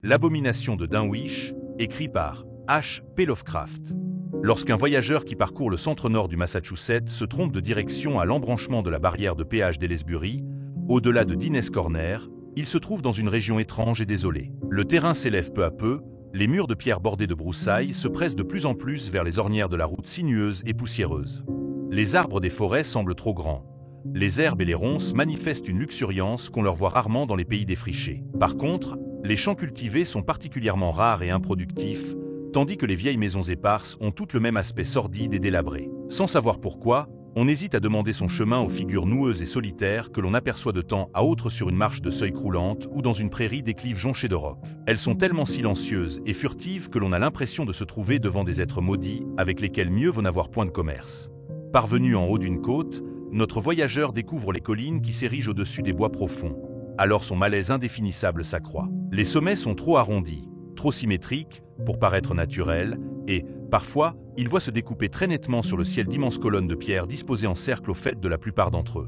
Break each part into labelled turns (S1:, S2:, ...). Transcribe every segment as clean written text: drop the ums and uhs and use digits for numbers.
S1: L'abomination de Dunwich, écrit par H. P. Lovecraft. Lorsqu'un voyageur qui parcourt le centre-nord du Massachusetts se trompe de direction à l'embranchement de la barrière de péage d'Ellesbury, au-delà de Dines Corner, il se trouve dans une région étrange et désolée. Le terrain s'élève peu à peu, les murs de pierre bordés de broussailles se pressent de plus en plus vers les ornières de la route sinueuse et poussiéreuse. Les arbres des forêts semblent trop grands. Les herbes et les ronces manifestent une luxuriance qu'on leur voit rarement dans les pays défrichés. Par contre, les champs cultivés sont particulièrement rares et improductifs, tandis que les vieilles maisons éparses ont toutes le même aspect sordide et délabré. Sans savoir pourquoi, on hésite à demander son chemin aux figures noueuses et solitaires que l'on aperçoit de temps à autre sur une marche de seuil croulante ou dans une prairie déclive jonchée de rocs. Elles sont tellement silencieuses et furtives que l'on a l'impression de se trouver devant des êtres maudits avec lesquels mieux vaut n'avoir point de commerce. Parvenu en haut d'une côte, notre voyageur découvre les collines qui s'érigent au-dessus des bois profonds. Alors son malaise indéfinissable s'accroît. Les sommets sont trop arrondis, trop symétriques pour paraître naturels, et, parfois, il voit se découper très nettement sur le ciel d'immenses colonnes de pierre disposées en cercle au fait de la plupart d'entre eux.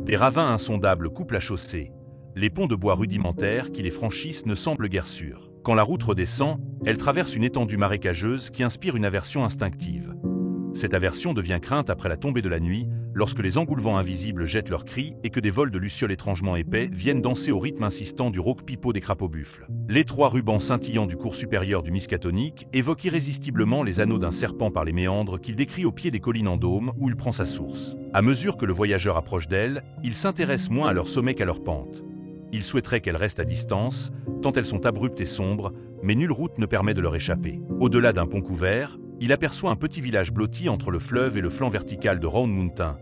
S1: Des ravins insondables coupent la chaussée. Les ponts de bois rudimentaires qui les franchissent ne semblent guère sûrs. Quand la route redescend, elle traverse une étendue marécageuse qui inspire une aversion instinctive. Cette aversion devient crainte après la tombée de la nuit, lorsque les engoulevents invisibles jettent leurs cris et que des vols de lucioles étrangement épais viennent danser au rythme insistant du rauque pipeau des crapauds buffles. L'étroit ruban scintillant du cours supérieur du Miskatonic évoque irrésistiblement les anneaux d'un serpent par les méandres qu'il décrit au pied des collines en dôme où il prend sa source. À mesure que le voyageur approche d'elles, il s'intéresse moins à leur sommet qu'à leur pente. Il souhaiterait qu'elles restent à distance, tant elles sont abruptes et sombres, mais nulle route ne permet de leur échapper. Au-delà d'un pont couvert, il aperçoit un petit village blotti entre le fleuve et le flanc vertical de Round Mountain,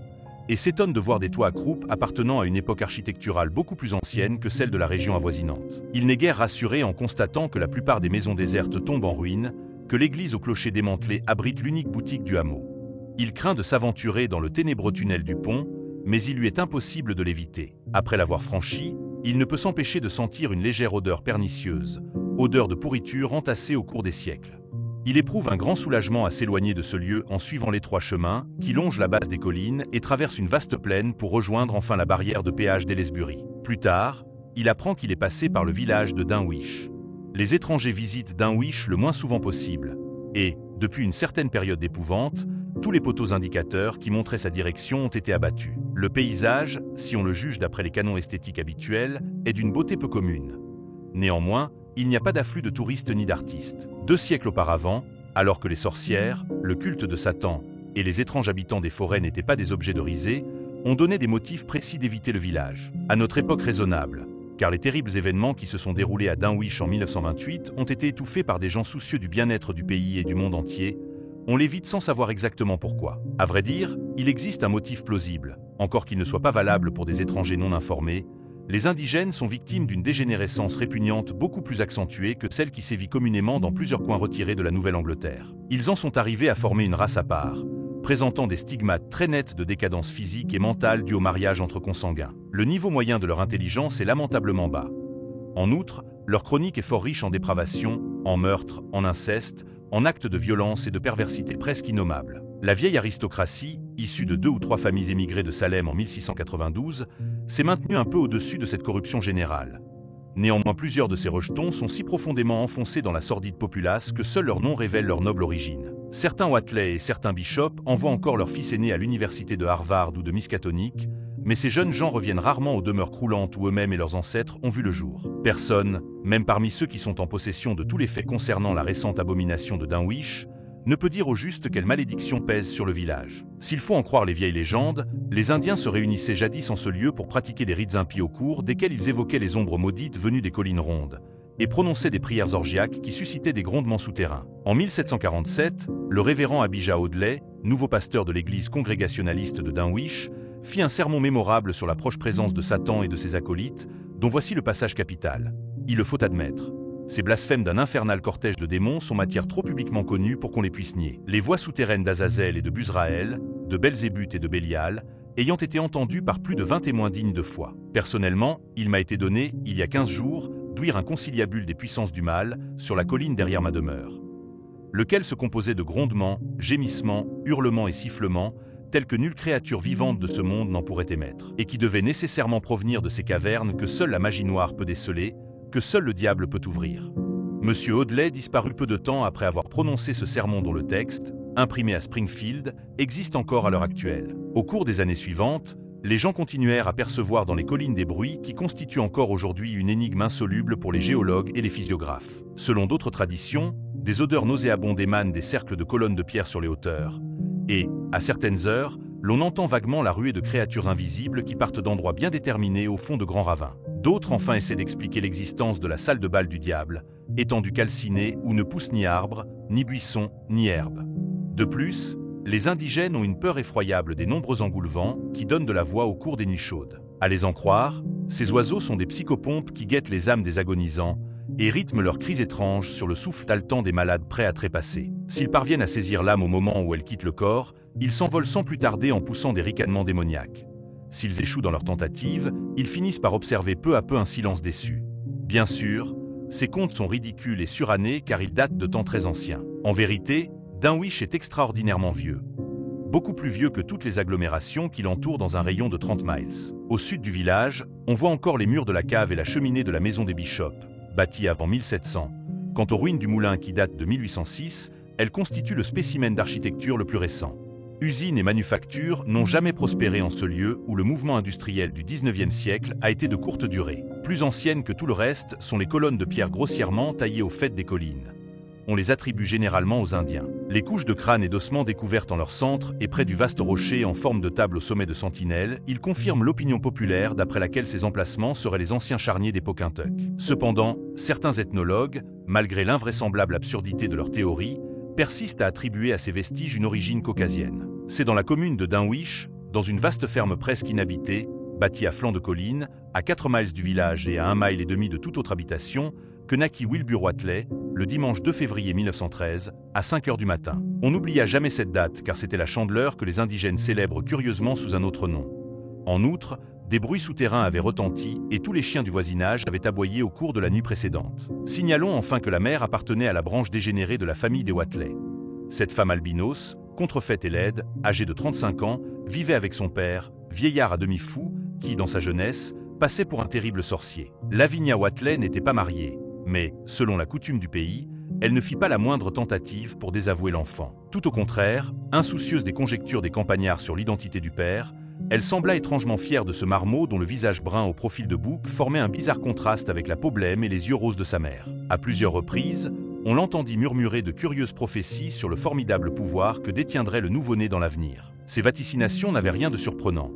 S1: et s'étonne de voir des toits à croupe appartenant à une époque architecturale beaucoup plus ancienne que celle de la région avoisinante. Il n'est guère rassuré en constatant que la plupart des maisons désertes tombent en ruine, que l'église au clocher démantelé abrite l'unique boutique du hameau. Il craint de s'aventurer dans le ténébreux tunnel du pont, mais il lui est impossible de l'éviter. Après l'avoir franchi, il ne peut s'empêcher de sentir une légère odeur pernicieuse, odeur de pourriture entassée au cours des siècles. Il éprouve un grand soulagement à s'éloigner de ce lieu en suivant l'étroit chemin qui longe la base des collines et traverse une vaste plaine pour rejoindre enfin la barrière de péage d'Ellesbury. Plus tard, il apprend qu'il est passé par le village de Dunwich. Les étrangers visitent Dunwich le moins souvent possible, et, depuis une certaine période d'épouvante, tous les poteaux indicateurs qui montraient sa direction ont été abattus. Le paysage, si on le juge d'après les canons esthétiques habituels, est d'une beauté peu commune. Néanmoins, il n'y a pas d'afflux de touristes ni d'artistes. 2 siècles auparavant, alors que les sorcières, le culte de Satan et les étranges habitants des forêts n'étaient pas des objets de risée, on donnait des motifs précis d'éviter le village. À notre époque raisonnable, car les terribles événements qui se sont déroulés à Dunwich en 1928 ont été étouffés par des gens soucieux du bien-être du pays et du monde entier, on l'évite sans savoir exactement pourquoi. À vrai dire, il existe un motif plausible, encore qu'il ne soit pas valable pour des étrangers non informés. Les indigènes sont victimes d'une dégénérescence répugnante beaucoup plus accentuée que celle qui sévit communément dans plusieurs coins retirés de la Nouvelle-Angleterre. Ils en sont arrivés à former une race à part, présentant des stigmates très nets de décadence physique et mentale dus au mariage entre consanguins. Le niveau moyen de leur intelligence est lamentablement bas. En outre, leur chronique est fort riche en dépravation, en meurtres, en inceste, en actes de violence et de perversité presque innommables. La vieille aristocratie, issue de 2 ou 3 familles émigrées de Salem en 1692, s'est maintenue un peu au-dessus de cette corruption générale. Néanmoins, plusieurs de ces rejetons sont si profondément enfoncés dans la sordide populace que seul leur nom révèle leur noble origine. Certains Watley et certains Bishop envoient encore leur fils aîné à l'université de Harvard ou de Miskatonic, mais ces jeunes gens reviennent rarement aux demeures croulantes où eux-mêmes et leurs ancêtres ont vu le jour. Personne, même parmi ceux qui sont en possession de tous les faits concernant la récente abomination de Dunwich, ne peut dire au juste quelle malédiction pèse sur le village. S'il faut en croire les vieilles légendes, les Indiens se réunissaient jadis en ce lieu pour pratiquer des rites impies au cours desquels ils évoquaient les ombres maudites venues des collines rondes, et prononçaient des prières orgiaques qui suscitaient des grondements souterrains. En 1747, le révérend Abijah Audley, nouveau pasteur de l'église congrégationaliste de Dunwich, fit un sermon mémorable sur la proche présence de Satan et de ses acolytes, dont voici le passage capital. Il le faut admettre. Ces blasphèmes d'un infernal cortège de démons sont matière trop publiquement connue pour qu'on les puisse nier. Les voix souterraines d'Azazel et de Buzraël, de Belzébuth et de Bélial, ayant été entendues par plus de 20 témoins dignes de foi. Personnellement, il m'a été donné, il y a 15 jours, d'ouïr un conciliabule des puissances du mal sur la colline derrière ma demeure, lequel se composait de grondements, gémissements, hurlements et sifflements, tels que nulle créature vivante de ce monde n'en pourrait émettre, et qui devait nécessairement provenir de ces cavernes que seule la magie noire peut déceler, que seul le diable peut ouvrir. Monsieur Audley disparut peu de temps après avoir prononcé ce sermon dont le texte, imprimé à Springfield, existe encore à l'heure actuelle. Au cours des années suivantes, les gens continuèrent à percevoir dans les collines des bruits qui constituent encore aujourd'hui une énigme insoluble pour les géologues et les physiographes. Selon d'autres traditions, des odeurs nauséabondes émanent des cercles de colonnes de pierre sur les hauteurs. Et, à certaines heures, l'on entend vaguement la ruée de créatures invisibles qui partent d'endroits bien déterminés au fond de grands ravins. D'autres enfin essaient d'expliquer l'existence de la salle de bal du diable, étendue calcinée où ne pousse ni arbre, ni buisson, ni herbe. De plus, les indigènes ont une peur effroyable des nombreux engoulevents qui donnent de la voix au cours des nuits chaudes. À les en croire, ces oiseaux sont des psychopompes qui guettent les âmes des agonisants et rythment leurs cris étranges sur le souffle haletant des malades prêts à trépasser. S'ils parviennent à saisir l'âme au moment où elle quitte le corps, ils s'envolent sans plus tarder en poussant des ricanements démoniaques. S'ils échouent dans leur tentative, ils finissent par observer peu à peu un silence déçu. Bien sûr, ces contes sont ridicules et surannés car ils datent de temps très anciens. En vérité, Dunwich est extraordinairement vieux. Beaucoup plus vieux que toutes les agglomérations qui l'entourent dans un rayon de 30 miles. Au sud du village, on voit encore les murs de la cave et la cheminée de la maison des Bishops, bâtie avant 1700. Quant aux ruines du moulin qui datent de 1806, elles constituent le spécimen d'architecture le plus récent. Usines et manufactures n'ont jamais prospéré en ce lieu où le mouvement industriel du 19e siècle a été de courte durée. Plus anciennes que tout le reste sont les colonnes de pierre grossièrement taillées au faîte des collines. On les attribue généralement aux Indiens. Les couches de crâne et d'ossements découvertes en leur centre et près du vaste rocher en forme de table au sommet de Sentinelle, ils confirment l'opinion populaire d'après laquelle ces emplacements seraient les anciens charniers des Pocumtuck. Cependant, certains ethnologues, malgré l'invraisemblable absurdité de leur théorie, persistent à attribuer à ces vestiges une origine caucasienne. C'est dans la commune de Dunwich, dans une vaste ferme presque inhabitée, bâtie à flanc de colline, à 4 miles du village et à 1,5 miles de toute autre habitation, que naquit Wilbur Whateley, le dimanche 2 février 1913, à 5 heures du matin. On n'oublia jamais cette date car c'était la Chandeleur que les indigènes célèbrent curieusement sous un autre nom. En outre, des bruits souterrains avaient retenti et tous les chiens du voisinage avaient aboyé au cours de la nuit précédente. Signalons enfin que la mère appartenait à la branche dégénérée de la famille des Whateley. Cette femme albinos, contrefaite et laide, âgée de 35 ans, vivait avec son père, vieillard à demi fou, qui, dans sa jeunesse, passait pour un terrible sorcier. Lavinia Whateley n'était pas mariée, mais, selon la coutume du pays, elle ne fit pas la moindre tentative pour désavouer l'enfant. Tout au contraire, insoucieuse des conjectures des campagnards sur l'identité du père, elle sembla étrangement fière de ce marmot dont le visage brun au profil de bouc formait un bizarre contraste avec la peau blême et les yeux roses de sa mère. À plusieurs reprises, on l'entendit murmurer de curieuses prophéties sur le formidable pouvoir que détiendrait le nouveau-né dans l'avenir. Ces vaticinations n'avaient rien de surprenant.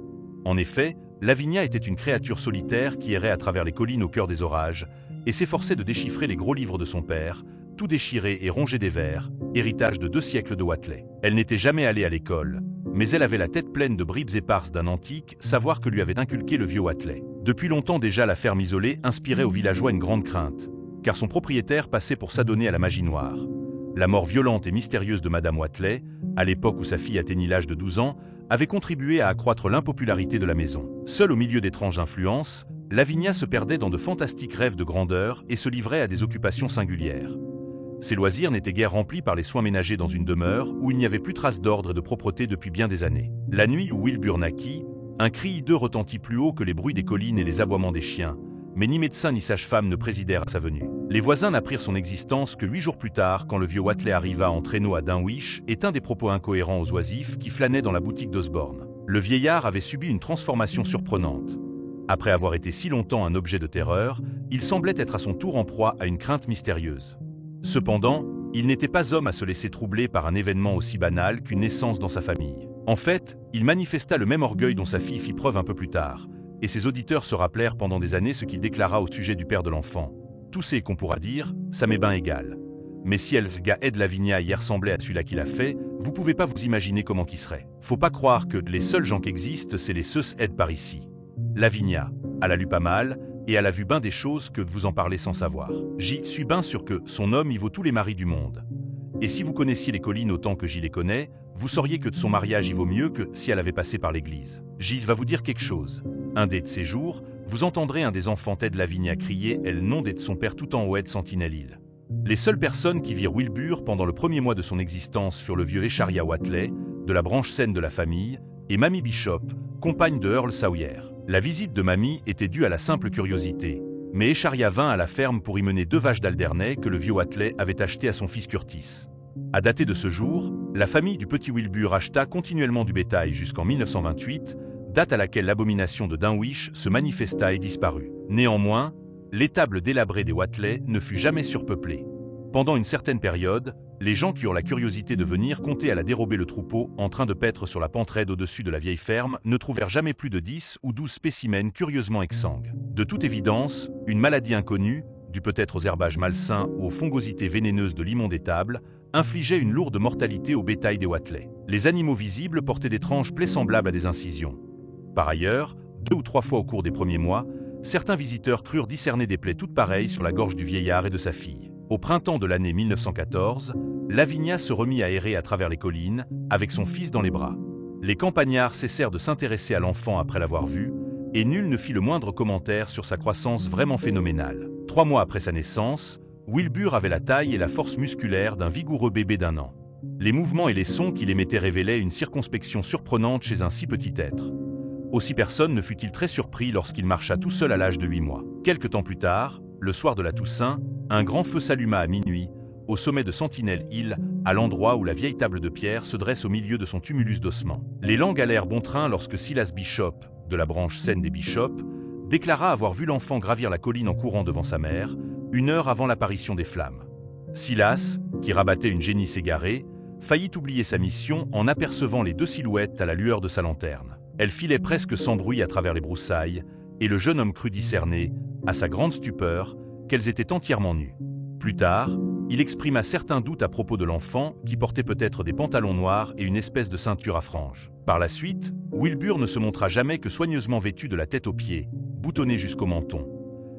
S1: En effet, Lavinia était une créature solitaire qui errait à travers les collines au cœur des orages et s'efforçait de déchiffrer les gros livres de son père, tout déchirés et rongés des vers, héritage de 2 siècles de Whateley. Elle n'était jamais allée à l'école, mais elle avait la tête pleine de bribes éparses d'un antique savoir que lui avait inculqué le vieux Whateley. Depuis longtemps déjà, la ferme isolée inspirait aux villageois une grande crainte, car son propriétaire passait pour s'adonner à la magie noire. La mort violente et mystérieuse de Madame Whateley, à l'époque où sa fille atteignit l'âge de 12 ans, avait contribué à accroître l'impopularité de la maison. Seule au milieu d'étranges influences, Lavinia se perdait dans de fantastiques rêves de grandeur et se livrait à des occupations singulières. Ses loisirs n'étaient guère remplis par les soins ménagers dans une demeure où il n'y avait plus trace d'ordre et de propreté depuis bien des années. La nuit où Wilbur naquit, un cri hideux retentit plus haut que les bruits des collines et les aboiements des chiens, mais ni médecin ni sage-femme ne présidèrent à sa venue. Les voisins n'apprirent son existence que 8 jours plus tard quand le vieux Whateley arriva en traîneau à Dunwich et tint des propos incohérents aux oisifs qui flânaient dans la boutique d'Osborne. Le vieillard avait subi une transformation surprenante. Après avoir été si longtemps un objet de terreur, il semblait être à son tour en proie à une crainte mystérieuse. Cependant, il n'était pas homme à se laisser troubler par un événement aussi banal qu'une naissance dans sa famille. En fait, il manifesta le même orgueil dont sa fille fit preuve un peu plus tard, et ses auditeurs se rappelèrent pendant des années ce qu'il déclara au sujet du père de l'enfant. Tout c'est qu'on pourra dire, ça m'est ben égal. Mais si Elfga Ed Lavinia y ressemblait à celui-là qui l'a fait, vous pouvez pas vous imaginer comment qu'il serait. Faut pas croire que les seuls gens qui existent, c'est les Seus Ed par ici. Lavinia, elle a lu pas mal, et elle a vu ben des choses que vous en parlez sans savoir. J'y suis ben sûr que son homme y vaut tous les maris du monde. Et si vous connaissiez les collines autant que j'y les connais, vous sauriez que de son mariage y vaut mieux que si elle avait passé par l'église. Gilles va vous dire quelque chose. Un dé de ces jours, vous entendrez un des enfants Ted Lavinia crier « Elle nom de son père tout en haut de Sentinelle Hill ». Les seules personnes qui virent Wilbur pendant le premier mois de son existence furent le vieux Echaria Whateley, de la branche saine de la famille, et Mamie Bishop, compagne de Earl Sawyer. La visite de Mamie était due à la simple curiosité, Mais Echaria vint à la ferme pour y mener 2 vaches d'Alderney que le vieux Watley avait achetées à son fils Curtis. À dater de ce jour, la famille du petit Wilbur acheta continuellement du bétail jusqu'en 1928, date à laquelle l'abomination de Dunwich se manifesta et disparut. Néanmoins, l'étable délabrée des Watley ne fut jamais surpeuplée. Pendant une certaine période, les gens qui eurent la curiosité de venir compter à la dérobée le troupeau en train de paître sur la pente raide au-dessus de la vieille ferme ne trouvèrent jamais plus de 10 ou 12 spécimens curieusement exsangues. De toute évidence, une maladie inconnue, due peut-être aux herbages malsains ou aux fongosités vénéneuses de l'immonde étable, infligeait une lourde mortalité au bétail des Watley. Les animaux visibles portaient d'étranges plaies semblables à des incisions. Par ailleurs, 2 ou 3 fois au cours des premiers mois, certains visiteurs crurent discerner des plaies toutes pareilles sur la gorge du vieillard et de sa fille. Au printemps de l'année 1914, Lavinia se remit à errer à travers les collines, avec son fils dans les bras. Les campagnards cessèrent de s'intéresser à l'enfant après l'avoir vu, et nul ne fit le moindre commentaire sur sa croissance vraiment phénoménale. 3 mois après sa naissance, Wilbur avait la taille et la force musculaire d'un vigoureux bébé d'1 an. Les mouvements et les sons qu'il émettait révélaient une circonspection surprenante chez un si petit être. Aussi personne ne fut-il très surpris lorsqu'il marcha tout seul à l'âge de 8 mois. Quelque temps plus tard, le soir de la Toussaint, un grand feu s'alluma à minuit, au sommet de Sentinel Hill, à l'endroit où la vieille table de pierre se dresse au milieu de son tumulus d'ossements. Les langues allèrent bon train lorsque Silas Bishop, de la branche saine des Bishop, déclara avoir vu l'enfant gravir la colline en courant devant sa mère, 1 heure avant l'apparition des flammes. Silas, qui rabattait une génisse égarée, faillit oublier sa mission en apercevant les 2 silhouettes à la lueur de sa lanterne. Elles filaient presque sans bruit à travers les broussailles, et le jeune homme crut discerner, à sa grande stupeur, qu'elles étaient entièrement nues. Plus tard, il exprima certains doutes à propos de l'enfant, qui portait peut-être des pantalons noirs et une espèce de ceinture à franges. Par la suite, Wilbur ne se montra jamais que soigneusement vêtu de la tête aux pieds, boutonné jusqu'au menton.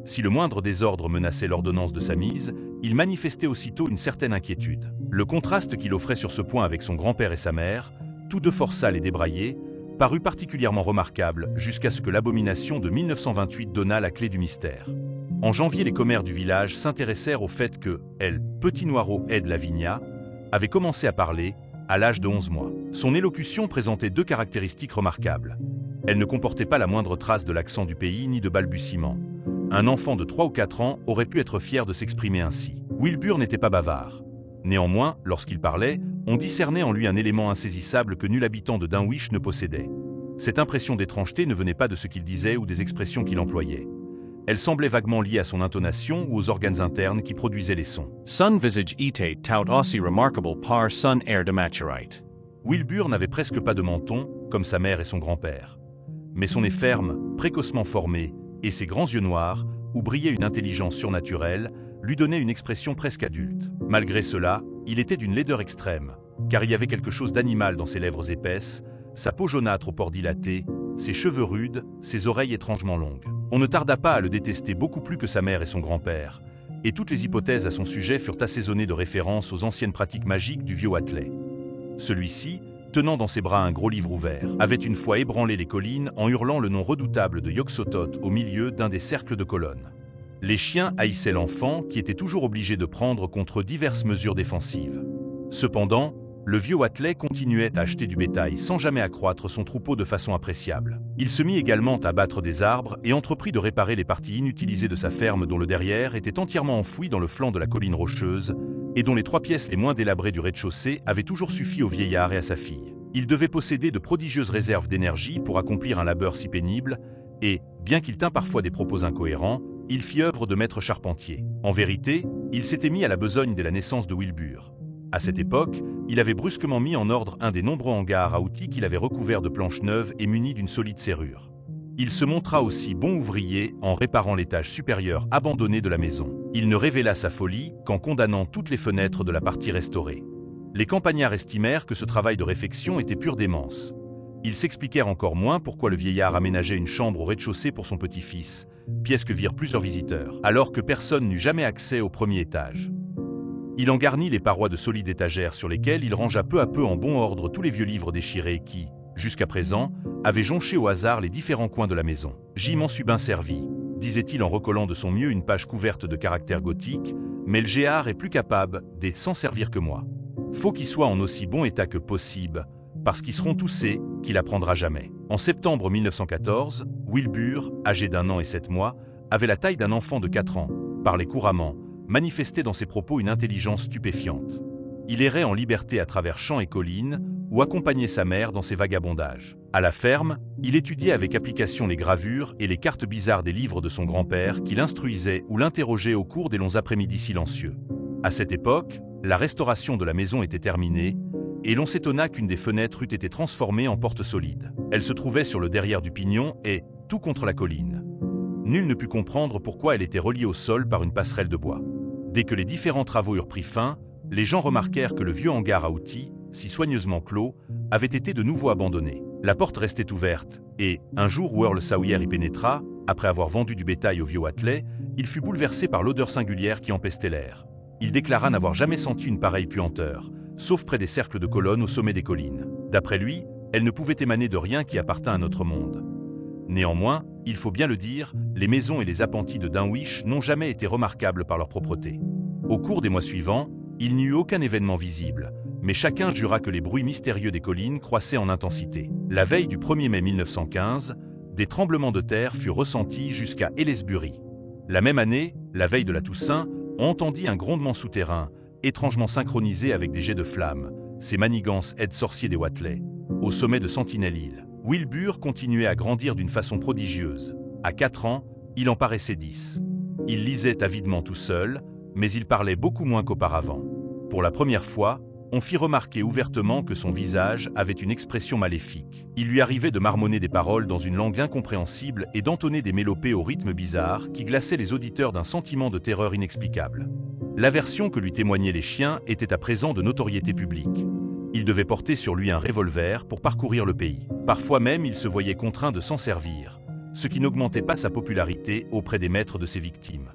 S1: Si le moindre désordre menaçait l'ordonnance de sa mise, il manifestait aussitôt une certaine inquiétude. Le contraste qu'il offrait sur ce point avec son grand-père et sa mère, tous 2 fort sales et débraillés, parut particulièrement remarquable jusqu'à ce que l'abomination de 1928 donnât la clé du mystère. En janvier, les commères du village s'intéressèrent au fait que, elle, petit Noireau aide Lavinia, avait commencé à parler à l'âge de 11 mois. Son élocution présentait 2 caractéristiques remarquables. Elle ne comportait pas la moindre trace de l'accent du pays ni de balbutiement. Un enfant de 3 ou 4 ans aurait pu être fier de s'exprimer ainsi. Wilbur n'était pas bavard. Néanmoins, lorsqu'il parlait, on discernait en lui un élément insaisissable que nul habitant de Dunwich ne possédait. Cette impression d'étrangeté ne venait pas de ce qu'il disait ou des expressions qu'il employait. Elle semblait vaguement liée à son intonation ou aux organes internes qui produisaient les sons.
S2: Sun visage etate tout aussi remarkable par son air de maturite.
S1: Wilbur n'avait presque pas de menton, comme sa mère et son grand-père. Mais son nez ferme, précocement formé, et ses grands yeux noirs, où brillait une intelligence surnaturelle, lui donnaient une expression presque adulte. Malgré cela, il était d'une laideur extrême, car il y avait quelque chose d'animal dans ses lèvres épaisses, sa peau jaunâtre aux pores dilatés, ses cheveux rudes, ses oreilles étrangement longues. On ne tarda pas à le détester beaucoup plus que sa mère et son grand-père, et toutes les hypothèses à son sujet furent assaisonnées de références aux anciennes pratiques magiques du vieux Watley. Celui-ci, tenant dans ses bras un gros livre ouvert, avait une fois ébranlé les collines en hurlant le nom redoutable de Yog-Sothoth au milieu d'un des cercles de colonnes. Les chiens haïssaient l'enfant qui était toujours obligé de prendre contre diverses mesures défensives. Cependant, le vieux Watley continuait à acheter du bétail sans jamais accroître son troupeau de façon appréciable. Il se mit également à battre des arbres et entreprit de réparer les parties inutilisées de sa ferme dont le derrière était entièrement enfoui dans le flanc de la colline rocheuse et dont les 3 pièces les moins délabrées du rez-de-chaussée avaient toujours suffi au vieillard et à sa fille. Il devait posséder de prodigieuses réserves d'énergie pour accomplir un labeur si pénible et, bien qu'il tînt parfois des propos incohérents, il fit œuvre de maître charpentier. En vérité, il s'était mis à la besogne dès la naissance de Wilbur. À cette époque, il avait brusquement mis en ordre un des nombreux hangars à outils qu'il avait recouvert de planches neuves et munis d'une solide serrure. Il se montra aussi bon ouvrier en réparant l'étage supérieur abandonné de la maison. Il ne révéla sa folie qu'en condamnant toutes les fenêtres de la partie restaurée. Les campagnards estimèrent que ce travail de réfection était pure démence. Ils s'expliquèrent encore moins pourquoi le vieillard aménageait une chambre au rez-de-chaussée pour son petit-fils, pièce que virent plusieurs visiteurs, alors que personne n'eut jamais accès au premier étage. Il en garnit les parois de solides étagères sur lesquelles il rangea peu à peu en bon ordre tous les vieux livres déchirés qui, jusqu'à présent, avaient jonché au hasard les différents coins de la maison. « J'y m'en suis bien servi », disait-il en recollant de son mieux une page couverte de caractères gothiques, mais le géard est plus capable d'en s'en servir que moi. Faut qu'il soit en aussi bon état que possible, parce qu'ils seront tous ceux qu'il apprendra jamais. En septembre 1914, Wilbur, âgé d'1 an et 7 mois, avait la taille d'un enfant de 4 ans, parlait couramment, manifestait dans ses propos une intelligence stupéfiante. Il errait en liberté à travers champs et collines, ou accompagnait sa mère dans ses vagabondages. À la ferme, il étudiait avec application les gravures et les cartes bizarres des livres de son grand-père qui l'instruisait ou l'interrogeait au cours des longs après-midi silencieux. À cette époque, la restauration de la maison était terminée, et l'on s'étonna qu'une des fenêtres eût été transformée en porte solide. Elle se trouvait sur le derrière du pignon et, tout contre la colline. Nul ne put comprendre pourquoi elle était reliée au sol par une passerelle de bois. Dès que les différents travaux eurent pris fin, les gens remarquèrent que le vieux hangar à outils, si soigneusement clos, avait été de nouveau abandonné. La porte restait ouverte, et, un jour où Earl Sawyer y pénétra, après avoir vendu du bétail au vieux Watley, il fut bouleversé par l'odeur singulière qui empestait l'air. Il déclara n'avoir jamais senti une pareille puanteur, sauf près des cercles de colonnes au sommet des collines. D'après lui, elle ne pouvait émaner de rien qui appartint à notre monde. Néanmoins, il faut bien le dire, les maisons et les appentis de Dunwich n'ont jamais été remarquables par leur propreté. Au cours des mois suivants, il n'y eut aucun événement visible, mais chacun jura que les bruits mystérieux des collines croissaient en intensité. La veille du 1er mai 1915, des tremblements de terre furent ressentis jusqu'à Aylesbury. La même année, la veille de la Toussaint, on entendit un grondement souterrain, étrangement synchronisé avec des jets de flammes, ces manigances aides sorciers des Watley. Au sommet de Sentinel Hill, Wilbur continuait à grandir d'une façon prodigieuse. À 4 ans, il en paraissait 10. Il lisait avidement tout seul, mais il parlait beaucoup moins qu'auparavant. Pour la première fois, on fit remarquer ouvertement que son visage avait une expression maléfique. Il lui arrivait de marmonner des paroles dans une langue incompréhensible et d'entonner des mélopées au rythme bizarre qui glaçaient les auditeurs d'un sentiment de terreur inexplicable. L'aversion que lui témoignaient les chiens était à présent de notoriété publique. Il devait porter sur lui un revolver pour parcourir le pays. Parfois même, il se voyait contraint de s'en servir, ce qui n'augmentait pas sa popularité auprès des maîtres de ses victimes.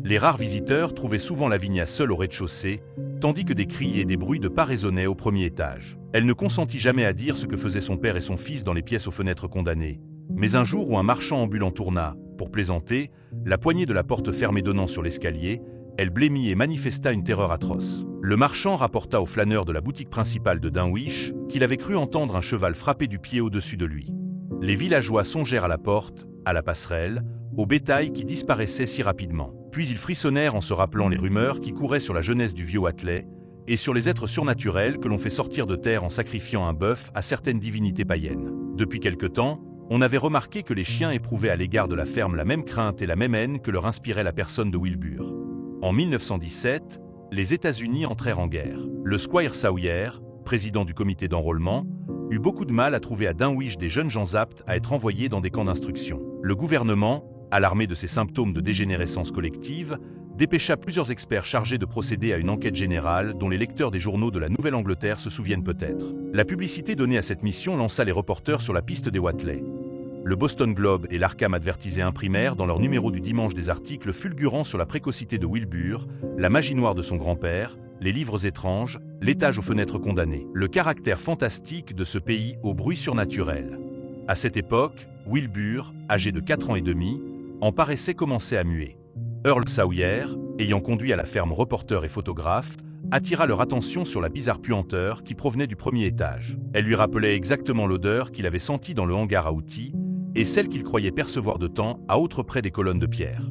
S1: Les rares visiteurs trouvaient souvent Lavinia seule au rez-de-chaussée, tandis que des cris et des bruits de pas résonnaient au premier étage. Elle ne consentit jamais à dire ce que faisaient son père et son fils dans les pièces aux fenêtres condamnées. Mais un jour où un marchand ambulant tourna, pour plaisanter, la poignée de la porte fermée donnant sur l'escalier, elle blêmit et manifesta une terreur atroce. Le marchand rapporta au flâneur de la boutique principale de Dunwich qu'il avait cru entendre un cheval frapper du pied au-dessus de lui. Les villageois songèrent à la porte, à la passerelle, au bétail qui disparaissait si rapidement. Puis ils frissonnèrent en se rappelant les rumeurs qui couraient sur la jeunesse du vieux Watley et sur les êtres surnaturels que l'on fait sortir de terre en sacrifiant un bœuf à certaines divinités païennes. Depuis quelque temps, on avait remarqué que les chiens éprouvaient à l'égard de la ferme la même crainte et la même haine que leur inspirait la personne de Wilbur. En 1917, les États-Unis entrèrent en guerre. Le Squire Sawyer, président du comité d'enrôlement, eut beaucoup de mal à trouver à Dunwich des jeunes gens aptes à être envoyés dans des camps d'instruction. Le gouvernement, alarmé de ces symptômes de dégénérescence collective, dépêcha plusieurs experts chargés de procéder à une enquête générale dont les lecteurs des journaux de la Nouvelle-Angleterre se souviennent peut-être. La publicité donnée à cette mission lança les reporters sur la piste des Watley. Le Boston Globe et l'Arkham Advertiser imprimèrent dans leur numéro du dimanche des articles fulgurants sur la précocité de Wilbur, la magie noire de son grand-père, les livres étranges, l'étage aux fenêtres condamnées, le caractère fantastique de ce pays au bruit surnaturel. À cette époque, Wilbur, âgé de 4 ans et demi, en paraissait commencer à muer. Earl Sawyer, ayant conduit à la ferme reporter et photographe, attira leur attention sur la bizarre puanteur qui provenait du premier étage. Elle lui rappelait exactement l'odeur qu'il avait sentie dans le hangar à outils et celle qu'il croyait percevoir de temps à autre près des colonnes de pierre.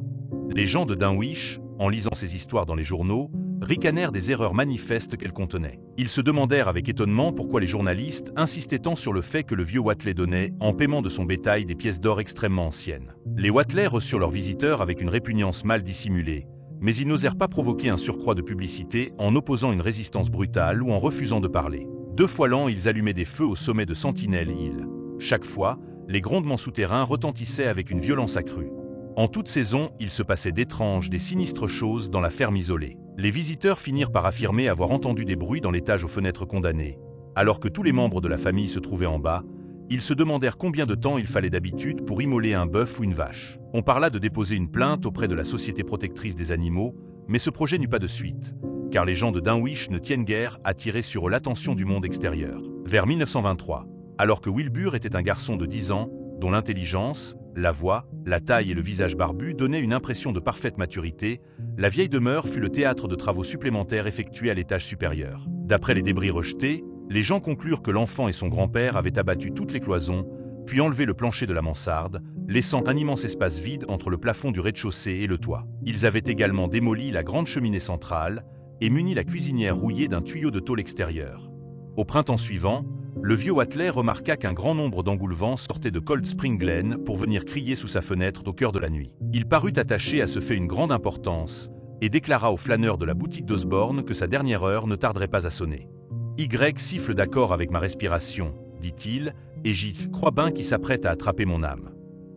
S1: Les gens de Dunwich, en lisant ces histoires dans les journaux, ricanèrent des erreurs manifestes qu'elles contenaient. Ils se demandèrent avec étonnement pourquoi les journalistes insistaient tant sur le fait que le vieux Watley donnait, en paiement de son bétail, des pièces d'or extrêmement anciennes. Les Watley reçurent leurs visiteurs avec une répugnance mal dissimulée, mais ils n'osèrent pas provoquer un surcroît de publicité en opposant une résistance brutale ou en refusant de parler. 2 fois l'an, ils allumaient des feux au sommet de Sentinel Hill. Chaque fois, les grondements souterrains retentissaient avec une violence accrue. En toute saison, il se passait d'étranges, des sinistres choses dans la ferme isolée. Les visiteurs finirent par affirmer avoir entendu des bruits dans l'étage aux fenêtres condamnées. Alors que tous les membres de la famille se trouvaient en bas, ils se demandèrent combien de temps il fallait d'habitude pour immoler un bœuf ou une vache. On parla de déposer une plainte auprès de la Société protectrice des animaux, mais ce projet n'eut pas de suite, car les gens de Dunwich ne tiennent guère à tirer sur eux l'attention du monde extérieur. Vers 1923, alors que Wilbur était un garçon de 10 ans, dont l'intelligence, la voix, la taille et le visage barbu donnaient une impression de parfaite maturité, la vieille demeure fut le théâtre de travaux supplémentaires effectués à l'étage supérieur. D'après les débris rejetés, les gens conclurent que l'enfant et son grand-père avaient abattu toutes les cloisons, puis enlevé le plancher de la mansarde, laissant un immense espace vide entre le plafond du rez-de-chaussée et le toit. Ils avaient également démoli la grande cheminée centrale et muni la cuisinière rouillée d'un tuyau de tôle extérieur. Au printemps suivant, le vieux Watley remarqua qu'un grand nombre d'engoulevents sortaient de Cold Spring Glen pour venir crier sous sa fenêtre au cœur de la nuit. Il parut attacher à ce fait une grande importance et déclara au flâneur de la boutique d'Osborne que sa dernière heure ne tarderait pas à sonner. « Y siffle d'accord avec ma respiration, dit-il, et j'y crois bien qui s'apprête à attraper mon âme.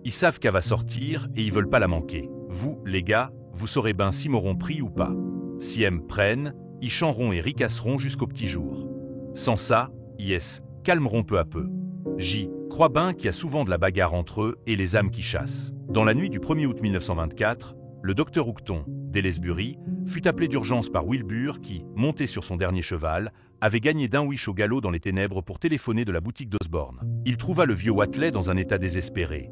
S1: Ils savent qu'elle va sortir et ils veulent pas la manquer. Vous, les gars, vous saurez ben si m'auront pris ou pas. Si elles me prennent, ils chanteront et ricasseront jusqu'au petit jour. Sans ça, yes, calmeront peu à peu. J'y crois ben qu'il y a souvent de la bagarre entre eux et les âmes qui chassent. » Dans la nuit du 1er août 1924, le docteur Houghton, d'Aylesbury, fut appelé d'urgence par Wilbur qui, monté sur son dernier cheval, avait gagné d'un wish au galop dans les ténèbres pour téléphoner de la boutique d'Osborne. Il trouva le vieux Watley dans un état désespéré.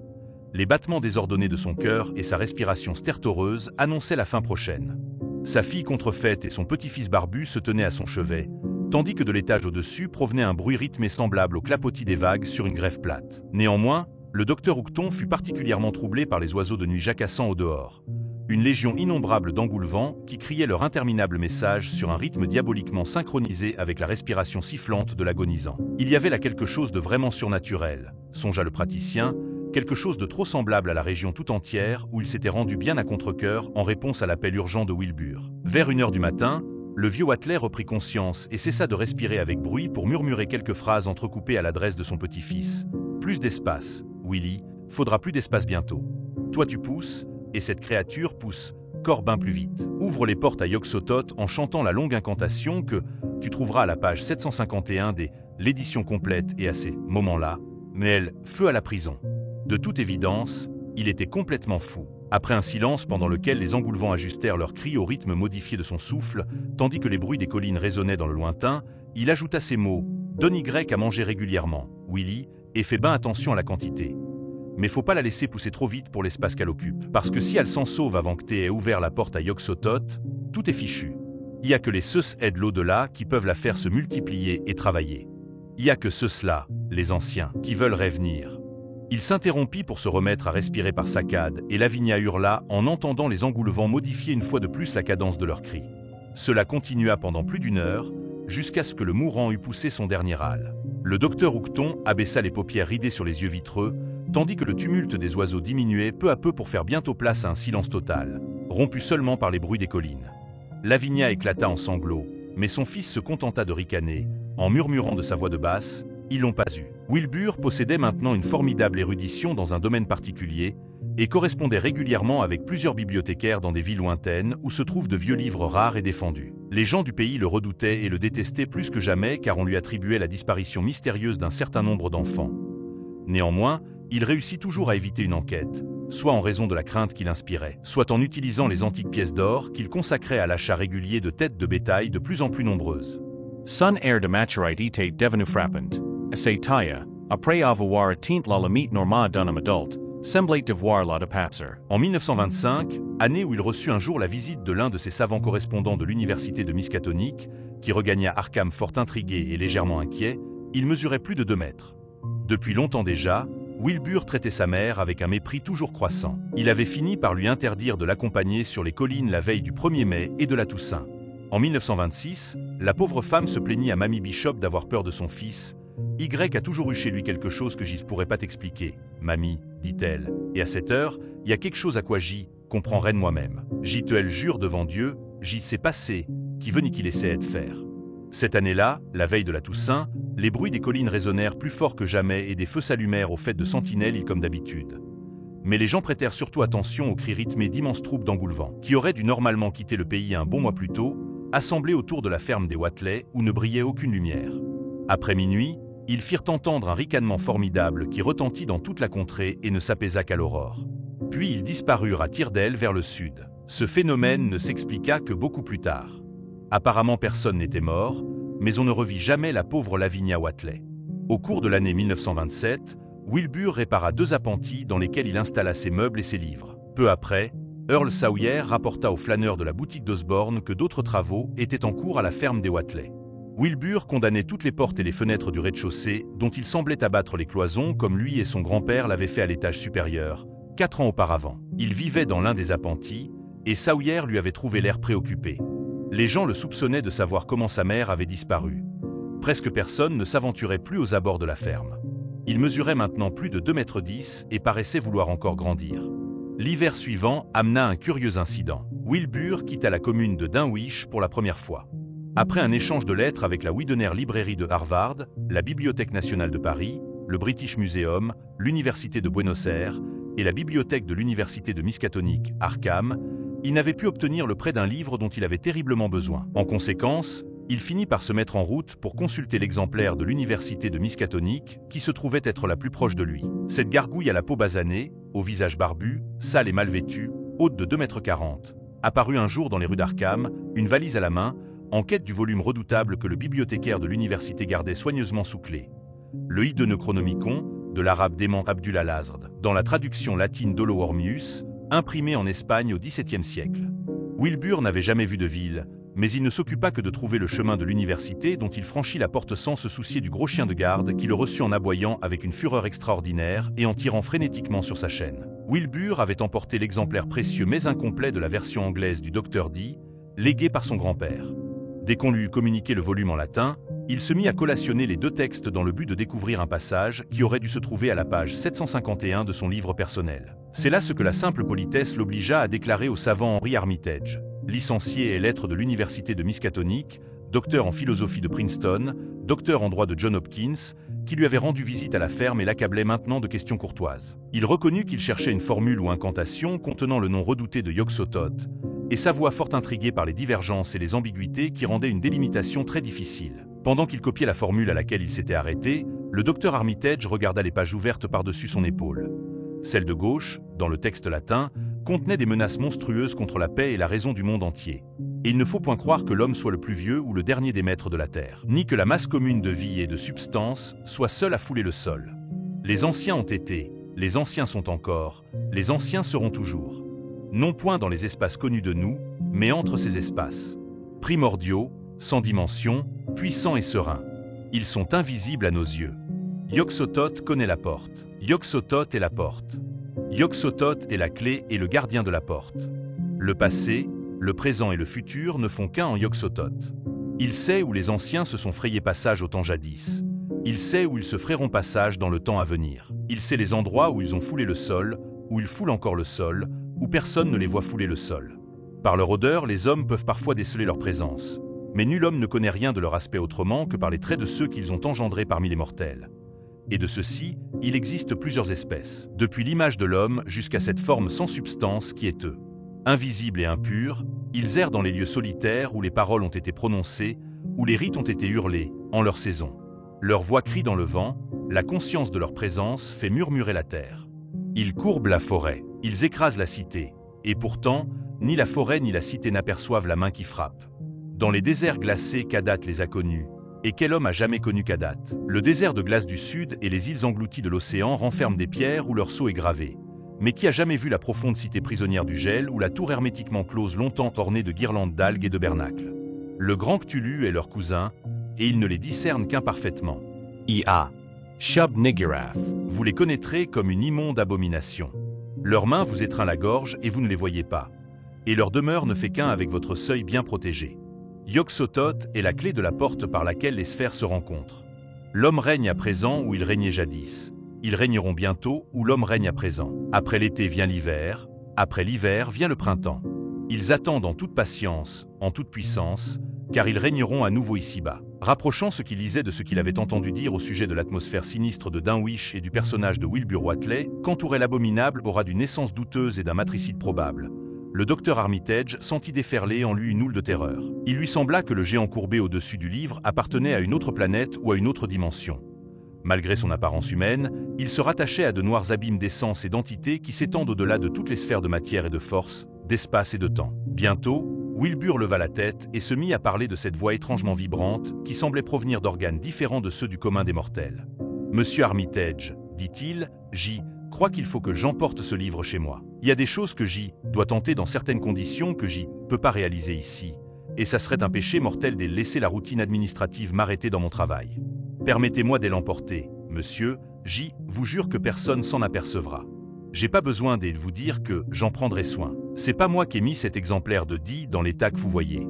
S1: Les battements désordonnés de son cœur et sa respiration stertoreuse annonçaient la fin prochaine. Sa fille contrefaite et son petit-fils barbu se tenaient à son chevet, tandis que de l'étage au-dessus provenait un bruit rythmé semblable au clapotis des vagues sur une grève plate. Néanmoins, le docteur Houghton fut particulièrement troublé par les oiseaux de nuit jacassant au dehors. Une légion innombrable d'engoulevents qui criaient leur interminable message sur un rythme diaboliquement synchronisé avec la respiration sifflante de l'agonisant. Il y avait là quelque chose de vraiment surnaturel, songea le praticien, quelque chose de trop semblable à la région tout entière où il s'était rendu bien à contre-cœur en réponse à l'appel urgent de Wilbur. Vers 1 heure du matin, le vieux Watley reprit conscience et cessa de respirer avec bruit pour murmurer quelques phrases entrecoupées à l'adresse de son petit-fils. « Plus d'espace, Willy, faudra plus d'espace bientôt. Toi tu pousses, et cette créature pousse corbin plus vite. Ouvre les portes à Yog-Sothoth en chantant la longue incantation que tu trouveras à la page 751 de l'édition complète et à ces moments-là, mais elle, feu à la prison. » De toute évidence, il était complètement fou. Après un silence pendant lequel les engoulevents ajustèrent leurs cris au rythme modifié de son souffle, tandis que les bruits des collines résonnaient dans le lointain, il ajouta ces mots « Donne Y à manger régulièrement, Willy, et fais bien attention à la quantité. Mais faut pas la laisser pousser trop vite pour l'espace qu'elle occupe, parce que si elle s'en sauve avant que t'aies ouvert la porte à Yog-Sothoth, tout est fichu. Il y a que les ceux-là de l'au-delà qui peuvent la faire se multiplier et travailler. Il y a que ceux-là, les anciens, qui veulent revenir. » Il s'interrompit pour se remettre à respirer par saccades, et Lavinia hurla en entendant les engoulevents modifier une fois de plus la cadence de leurs cris. Cela continua pendant plus d'1 heure, jusqu'à ce que le mourant eût poussé son dernier râle. Le docteur Houghton abaissa les paupières ridées sur les yeux vitreux, tandis que le tumulte des oiseaux diminuait peu à peu pour faire bientôt place à un silence total, rompu seulement par les bruits des collines. Lavinia éclata en sanglots, mais son fils se contenta de ricaner, en murmurant de sa voix de basse « Ils l'ont pas eu ». Wilbur possédait maintenant une formidable érudition dans un domaine particulier et correspondait régulièrement avec plusieurs bibliothécaires dans des villes lointaines où se trouvent de vieux livres rares et défendus. Les gens du pays le redoutaient et le détestaient plus que jamais car on lui attribuait la disparition mystérieuse d'un certain nombre d'enfants. Néanmoins, il réussit toujours à éviter une enquête, soit en raison de la crainte qu'il inspirait, soit en utilisant les antiques pièces d'or qu'il consacrait à l'achat régulier de têtes de bétail de plus en plus nombreuses.
S2: Son heir de Maturite était devenu frappant. Essay Taya, après avoir atteint la limite normale d'un homme adulte, semblait devoir la dépasser.
S1: En 1925, année où il reçut un jour la visite de l'un de ses savants correspondants de l'université de Miskatonic, qui regagna Arkham fort intrigué et légèrement inquiet, il mesurait plus de 2 mètres. Depuis longtemps déjà, Wilbur traitait sa mère avec un mépris toujours croissant. Il avait fini par lui interdire de l'accompagner sur les collines la veille du 1er mai et de la Toussaint. En 1926, la pauvre femme se plaignit à Mamie Bishop d'avoir peur de son fils. « Y a toujours eu chez lui quelque chose que j'y pourrais pas t'expliquer, mamie, dit-elle. Et à cette heure, il y a quelque chose à quoi j'y comprendrais de moi-même. J'y te le jure devant Dieu, j'y sais passer, qui veut ni qu'il essaie de faire. » Cette année-là, la veille de la Toussaint, les bruits des collines résonnèrent plus fort que jamais et des feux s'allumèrent aux fêtes de Sentinelle comme d'habitude. Mais les gens prêtèrent surtout attention aux cris rythmés d'immenses troupes d'engoulevents, qui auraient dû normalement quitter le pays un bon mois plus tôt, assemblés autour de la ferme des Watley où ne brillait aucune lumière. Après minuit, ils firent entendre un ricanement formidable qui retentit dans toute la contrée et ne s'apaisa qu'à l'aurore. Puis ils disparurent à tire-d'aile vers le sud. Ce phénomène ne s'expliqua que beaucoup plus tard. Apparemment personne n'était mort, mais on ne revit jamais la pauvre Lavinia Watley. Au cours de l'année 1927, Wilbur répara 2 appentis dans lesquels il installa ses meubles et ses livres. Peu après, Earl Sawyer rapporta au flâneur de la boutique d'Osborne que d'autres travaux étaient en cours à la ferme des Watley. Wilbur condamnait toutes les portes et les fenêtres du rez-de-chaussée, dont il semblait abattre les cloisons comme lui et son grand-père l'avaient fait à l'étage supérieur, 4 ans auparavant. Il vivait dans l'un des appentis, et Sawyer lui avait trouvé l'air préoccupé. Les gens le soupçonnaient de savoir comment sa mère avait disparu. Presque personne ne s'aventurait plus aux abords de la ferme. Il mesurait maintenant plus de 2,10 m et paraissait vouloir encore grandir. L'hiver suivant amena un curieux incident. Wilbur quitta la commune de Dunwich pour la première fois. Après un échange de lettres avec la Widener Librairie de Harvard, la Bibliothèque nationale de Paris, le British Museum, l'Université de Buenos Aires et la bibliothèque de l'Université de Miskatonic, Arkham, il n'avait pu obtenir le prêt d'un livre dont il avait terriblement besoin. En conséquence, il finit par se mettre en route pour consulter l'exemplaire de l'Université de Miskatonic qui se trouvait être la plus proche de lui. Cette gargouille à la peau basanée, au visage barbu, sale et mal vêtue, haute de 2,40 m, apparut un jour dans les rues d'Arkham, une valise à la main, en quête du volume redoutable que le bibliothécaire de l'université gardait soigneusement sous clé. Le Chronomicon, de l'arabe dément Abdul al-Azd, dans la traduction latine d'Olowormius, imprimé en Espagne au XVIIe siècle. Wilbur n'avait jamais vu de ville, mais il ne s'occupa que de trouver le chemin de l'université dont il franchit la porte sans se soucier du gros chien de garde qui le reçut en aboyant avec une fureur extraordinaire et en tirant frénétiquement sur sa chaîne. Wilbur avait emporté l'exemplaire précieux mais incomplet de la version anglaise du Dr. Dee, légué par son grand-père. Dès qu'on lui eut communiqué le volume en latin, il se mit à collationner les deux textes dans le but de découvrir un passage qui aurait dû se trouver à la page 751 de son livre personnel. C'est là ce que la simple politesse l'obligea à déclarer au savant Henry Armitage, licencié et lettres de l'Université de Miskatonic, docteur en philosophie de Princeton, docteur en droit de Johns Hopkins, qui lui avait rendu visite à la ferme et l'accablait maintenant de questions courtoises. Il reconnut qu'il cherchait une formule ou incantation contenant le nom redouté de Yog-Sothoth, et sa voix fort intriguée par les divergences et les ambiguïtés qui rendaient une délimitation très difficile. Pendant qu'il copiait la formule à laquelle il s'était arrêté, le docteur Armitage regarda les pages ouvertes par-dessus son épaule. Celle de gauche, dans le texte latin, contenait des menaces monstrueuses contre la paix et la raison du monde entier. Et il ne faut point croire que l'homme soit le plus vieux ou le dernier des maîtres de la terre, ni que la masse commune de vie et de substance soit seule à fouler le sol. Les anciens ont été, les anciens sont encore, les anciens seront toujours. Non point dans les espaces connus de nous, mais entre ces espaces. Primordiaux, sans dimension, puissants et sereins. Ils sont invisibles à nos yeux. Yog-Sothoth connaît la porte. Yog-Sothoth est la porte. Yog-Sothoth est la clé et le gardien de la porte. Le passé, le présent et le futur ne font qu'un en Yog-Sothoth. Il sait où les anciens se sont frayés passage au temps jadis. Il sait où ils se frayeront passage dans le temps à venir. Il sait les endroits où ils ont foulé le sol, où ils foulent encore le sol, où personne ne les voit fouler le sol. Par leur odeur, les hommes peuvent parfois déceler leur présence. Mais nul homme ne connaît rien de leur aspect autrement que par les traits de ceux qu'ils ont engendrés parmi les mortels. Et de ceux-ci, il existe plusieurs espèces, depuis l'image de l'homme jusqu'à cette forme sans substance qui est eux. Invisibles et impurs, ils errent dans les lieux solitaires où les paroles ont été prononcées, où les rites ont été hurlés, en leur saison. Leur voix crie dans le vent, la conscience de leur présence fait murmurer la terre. Ils courbent la forêt, ils écrasent la cité, et pourtant, ni la forêt ni la cité n'aperçoivent la main qui frappe. Dans les déserts glacés, Kadat les a connus. Et quel homme a jamais connu Kadat? Le désert de glace du sud et les îles englouties de l'océan renferment des pierres où leur sceau est gravé. Mais qui a jamais vu la profonde cité prisonnière du gel ou la tour hermétiquement close longtemps ornée de guirlandes d'algues et de bernacles? Le grand Cthulhu est leur cousin, et ils ne les discernent qu'imparfaitement.
S2: Ia. Shub-Niggurath.
S1: Vous les connaîtrez comme une immonde abomination. Leur main vous étreint la gorge et vous ne les voyez pas. Et leur demeure ne fait qu'un avec votre seuil bien protégé. Yog-Sothoth est la clé de la porte par laquelle les sphères se rencontrent. L'homme règne à présent où il régnait jadis. Ils régneront bientôt où l'homme règne à présent. Après l'été vient l'hiver, après l'hiver vient le printemps. Ils attendent en toute patience, en toute puissance, car ils régneront à nouveau ici-bas. Rapprochant ce qu'il lisait de ce qu'il avait entendu dire au sujet de l'atmosphère sinistre de Dunwich et du personnage de Wilbur Whateley, qu'entourait l'abominable aura d'une naissance douteuse et d'un matricide probable. Le docteur Armitage sentit déferler en lui une houle de terreur. Il lui sembla que le géant courbé au-dessus du livre appartenait à une autre planète ou à une autre dimension. Malgré son apparence humaine, il se rattachait à de noirs abîmes d'essence et d'entité qui s'étendent au-delà de toutes les sphères de matière et de force, d'espace et de temps. Bientôt, Wilbur leva la tête et se mit à parler de cette voix étrangement vibrante qui semblait provenir d'organes différents de ceux du commun des mortels. « Monsieur Armitage, dit-il, J. crois qu'il faut que j'emporte ce livre chez moi. Il y a des choses que J. doit tenter dans certaines conditions que J. peut pas réaliser ici. et ça serait un péché mortel de laisser la routine administrative m'arrêter dans mon travail. Permettez-moi de l'emporter, monsieur, vous jure que personne s'en apercevra. J'ai pas besoin de vous dire que j'en prendrai soin. C'est pas moi qui ai mis cet exemplaire de dans l'état que vous voyez.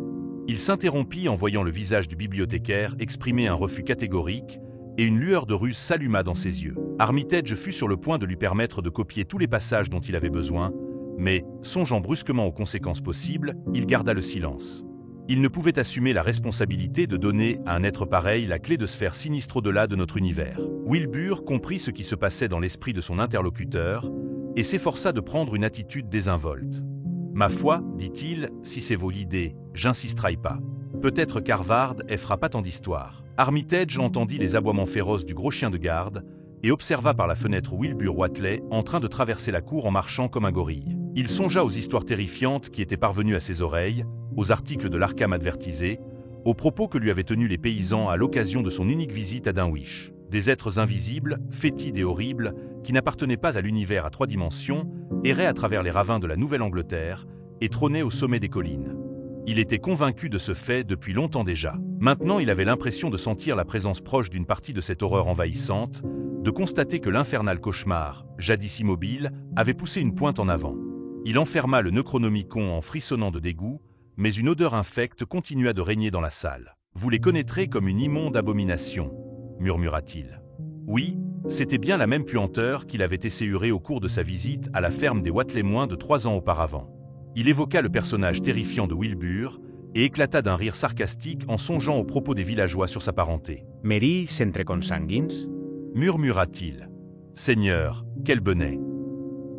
S1: Il s'interrompit en voyant le visage du bibliothécaire exprimer un refus catégorique, et une lueur de ruse s'alluma dans ses yeux. Armitage fut sur le point de lui permettre de copier tous les passages dont il avait besoin, mais, songeant brusquement aux conséquences possibles, il garda le silence. Il ne pouvait assumer la responsabilité de donner à un être pareil la clé de sphère sinistre au-delà de notre univers. Wilbur comprit ce qui se passait dans l'esprit de son interlocuteur et s'efforça de prendre une attitude désinvolte. « Ma foi, dit-il, si c'est vos idées, j'insisterai pas. Peut-être qu'Harvard fera pas tant d'histoire. » Armitage entendit les aboiements féroces du gros chien de garde et observa par la fenêtre Wilbur Whateley en train de traverser la cour en marchant comme un gorille. Il songea aux histoires terrifiantes qui étaient parvenues à ses oreilles, aux articles de l'Arkham Advertisé, aux propos que lui avaient tenus les paysans à l'occasion de son unique visite à Dunwich. Des êtres invisibles, fétides et horribles, qui n'appartenaient pas à l'univers à 3 dimensions, erraient à travers les ravins de la Nouvelle-Angleterre et trônaient au sommet des collines. Il était convaincu de ce fait depuis longtemps déjà. Maintenant, il avait l'impression de sentir la présence proche d'une partie de cette horreur envahissante, de constater que l'infernal cauchemar, jadis immobile, avait poussé une pointe en avant. Il enferma le Necronomicon en frissonnant de dégoût, mais une odeur infecte continua de régner dans la salle. « Vous les connaîtrez comme une immonde abomination », murmura-t-il. Oui, c'était bien la même puanteur qu'il avait esséurée au cours de sa visite à la ferme des Whateley moins de 3 ans auparavant. Il évoqua le personnage terrifiant de Wilbur et éclata d'un rire sarcastique en songeant aux propos des villageois sur sa parenté.
S3: « Meris entre consanguins »
S1: murmura-t-il. « Seigneur, quel benet!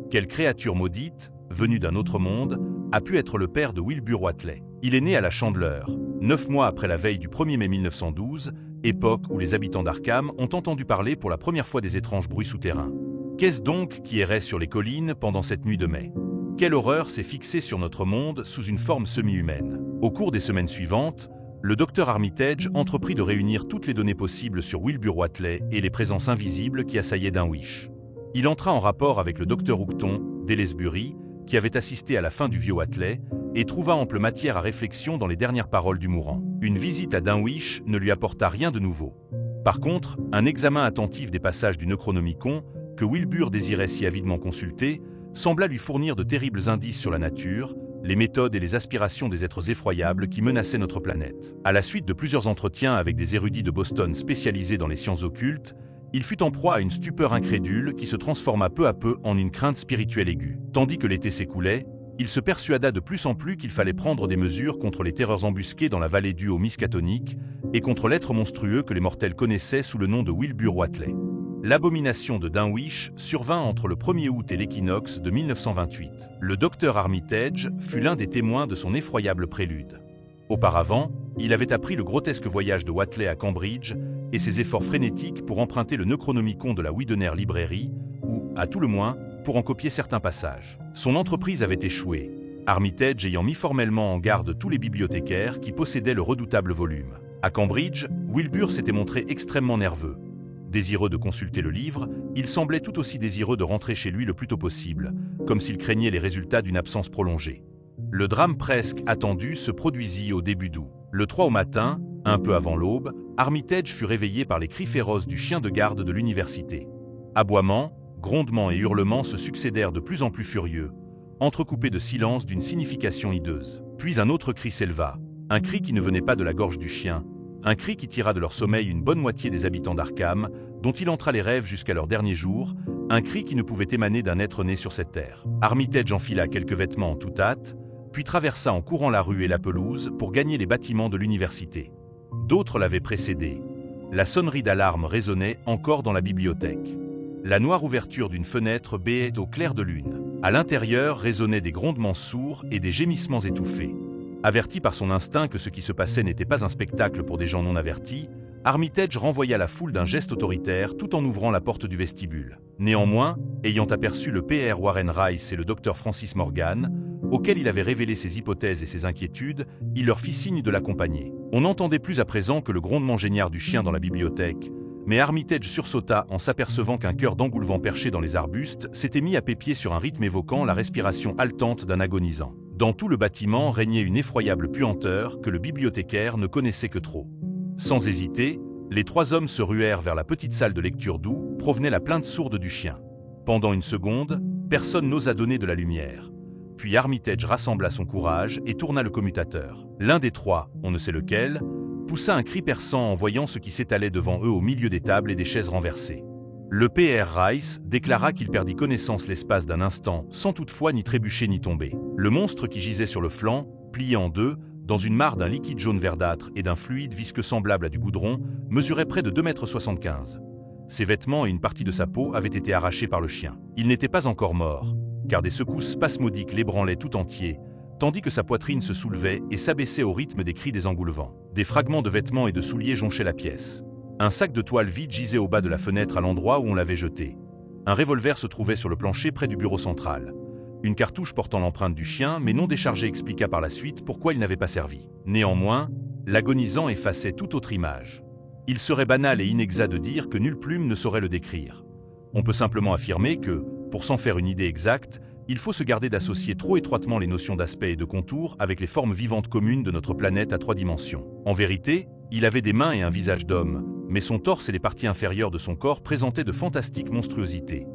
S1: Quelle créature maudite, venue d'un autre monde, a pu être le père de Wilbur Whateley. Il est né à la Chandeleur, 9 mois après la veille du 1er mai 1912, époque où les habitants d'Arkham ont entendu parler pour la première fois des étranges bruits souterrains. Qu'est-ce donc qui errait sur les collines pendant cette nuit de mai? Quelle horreur s'est fixée sur notre monde sous une forme semi-humaine? Au cours des semaines suivantes, le docteur Armitage entreprit de réunir toutes les données possibles sur Wilbur Whateley et les présences invisibles qui assaillaient Dunwich. Il entra en rapport avec le docteur Houghton, d'Aylesbury, qui avait assisté à la fin du vieux Whateley, et trouva ample matière à réflexion dans les dernières paroles du mourant. Une visite à Dunwich ne lui apporta rien de nouveau. Par contre, un examen attentif des passages du Necronomicon, que Wilbur désirait si avidement consulter, sembla lui fournir de terribles indices sur la nature, les méthodes et les aspirations des êtres effroyables qui menaçaient notre planète. À la suite de plusieurs entretiens avec des érudits de Boston spécialisés dans les sciences occultes, il fut en proie à une stupeur incrédule qui se transforma peu à peu en une crainte spirituelle aiguë. Tandis que l'été s'écoulait, il se persuada de plus en plus qu'il fallait prendre des mesures contre les terreurs embusquées dans la vallée dues au Miskatonic et contre l'être monstrueux que les mortels connaissaient sous le nom de Wilbur Whateley. L'abomination de Dunwich survint entre le 1er août et l'équinoxe de 1928. Le docteur Armitage fut l'un des témoins de son effroyable prélude. Auparavant, il avait appris le grotesque voyage de Whateley à Cambridge et ses efforts frénétiques pour emprunter le Necronomicon de la Widener Librairie, ou, à tout le moins, pour en copier certains passages. Son entreprise avait échoué, Armitage ayant mis formellement en garde tous les bibliothécaires qui possédaient le redoutable volume. À Cambridge, Wilbur s'était montré extrêmement nerveux. Désireux de consulter le livre, il semblait tout aussi désireux de rentrer chez lui le plus tôt possible, comme s'il craignait les résultats d'une absence prolongée. Le drame presque attendu se produisit au début d'août. Le 3 au matin, un peu avant l'aube, Armitage fut réveillé par les cris féroces du chien de garde de l'université. Aboiements, grondements et hurlements se succédèrent de plus en plus furieux, entrecoupés de silence d'une signification hideuse. Puis un autre cri s'éleva, un cri qui ne venait pas de la gorge du chien, un cri qui tira de leur sommeil une bonne moitié des habitants d'Arkham, dont il entra les rêves jusqu'à leur dernier jour, un cri qui ne pouvait émaner d'un être né sur cette terre. Armitage enfila quelques vêtements en toute hâte, puis traversa en courant la rue et la pelouse pour gagner les bâtiments de l'université. D'autres l'avaient précédé. La sonnerie d'alarme résonnait encore dans la bibliothèque. La noire ouverture d'une fenêtre béait au clair de lune. À l'intérieur résonnaient des grondements sourds et des gémissements étouffés. Averti par son instinct que ce qui se passait n'était pas un spectacle pour des gens non avertis, Armitage renvoya la foule d'un geste autoritaire tout en ouvrant la porte du vestibule. Néanmoins, ayant aperçu le Pr Warren Rice et le Dr Francis Morgan, auxquels il avait révélé ses hypothèses et ses inquiétudes, il leur fit signe de l'accompagner. On n'entendait plus à présent que le grondement géniard du chien dans la bibliothèque, mais Armitage sursauta en s'apercevant qu'un cœur d'engoulevent perché dans les arbustes s'était mis à pépier sur un rythme évoquant la respiration haletante d'un agonisant. Dans tout le bâtiment régnait une effroyable puanteur que le bibliothécaire ne connaissait que trop. Sans hésiter, les 3 hommes se ruèrent vers la petite salle de lecture d'où provenait la plainte sourde du chien. Pendant une seconde, personne n'osa donner de la lumière. Puis Armitage rassembla son courage et tourna le commutateur. L'un des 3, on ne sait lequel, poussa un cri perçant en voyant ce qui s'étalait devant eux au milieu des tables et des chaises renversées. Le P.R. Rice déclara qu'il perdit connaissance l'espace d'un instant, sans toutefois ni trébucher ni tomber. Le monstre qui gisait sur le flanc, plié en 2, dans une mare d'un liquide jaune verdâtre et d'un fluide visqueux semblable à du goudron, mesurait près de 2,75 m. Ses vêtements et une partie de sa peau avaient été arrachés par le chien. Il n'était pas encore mort, car des secousses spasmodiques l'ébranlaient tout entier, tandis que sa poitrine se soulevait et s'abaissait au rythme des cris des engoulevents. Des fragments de vêtements et de souliers jonchaient la pièce. Un sac de toile vide gisait au bas de la fenêtre à l'endroit où on l'avait jeté. Un revolver se trouvait sur le plancher près du bureau central. Une cartouche portant l'empreinte du chien, mais non déchargée, expliqua par la suite pourquoi il n'avait pas servi. Néanmoins, l'agonisant effaçait toute autre image. Il serait banal et inexact de dire que nulle plume ne saurait le décrire. On peut simplement affirmer que, pour s'en faire une idée exacte, il faut se garder d'associer trop étroitement les notions d'aspect et de contour avec les formes vivantes communes de notre planète à 3 dimensions. En vérité, il avait des mains et un visage d'homme, mais son torse et les parties inférieures de son corps présentaient de fantastiques monstruosités.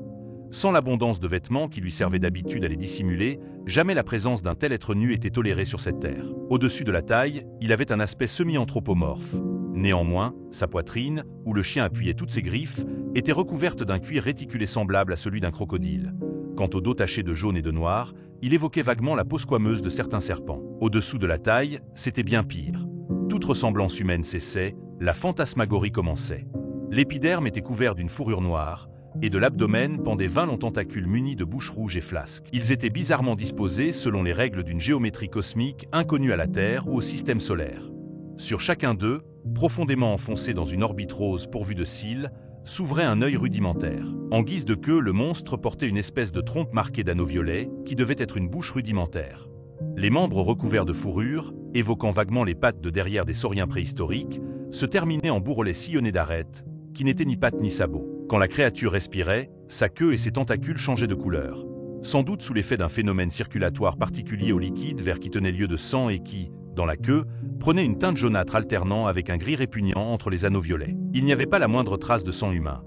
S1: Sans l'abondance de vêtements qui lui servaient d'habitude à les dissimuler, jamais la présence d'un tel être nu était tolérée sur cette terre. Au-dessus de la taille, il avait un aspect semi-anthropomorphe. Néanmoins, sa poitrine, où le chien appuyait toutes ses griffes, était recouverte d'un cuir réticulé semblable à celui d'un crocodile. Quant au dos taché de jaune et de noir, il évoquait vaguement la peau squameuse de certains serpents. Au-dessous de la taille, c'était bien pire. Toute ressemblance humaine cessait, la fantasmagorie commençait. L'épiderme était couvert d'une fourrure noire, et de l'abdomen pendaient 20 longs tentacules munis de bouches rouges et flasques. Ils étaient bizarrement disposés selon les règles d'une géométrie cosmique inconnue à la Terre ou au système solaire. Sur chacun d'eux, profondément enfoncé dans une orbite rose pourvue de cils, s'ouvrait un œil rudimentaire. En guise de queue, le monstre portait une espèce de trompe marquée d'anneaux violets, qui devait être une bouche rudimentaire. Les membres recouverts de fourrure, évoquant vaguement les pattes de derrière des sauriens préhistoriques, se terminaient en bourrelets sillonnés d'arêtes, qui n'étaient ni pattes ni sabots. Quand la créature respirait, sa queue et ses tentacules changeaient de couleur. Sans doute sous l'effet d'un phénomène circulatoire particulier au liquide vert qui tenait lieu de sang et qui, dans la queue, prenait une teinte jaunâtre alternant avec un gris répugnant entre les anneaux violets. Il n'y avait pas la moindre trace de sang humain.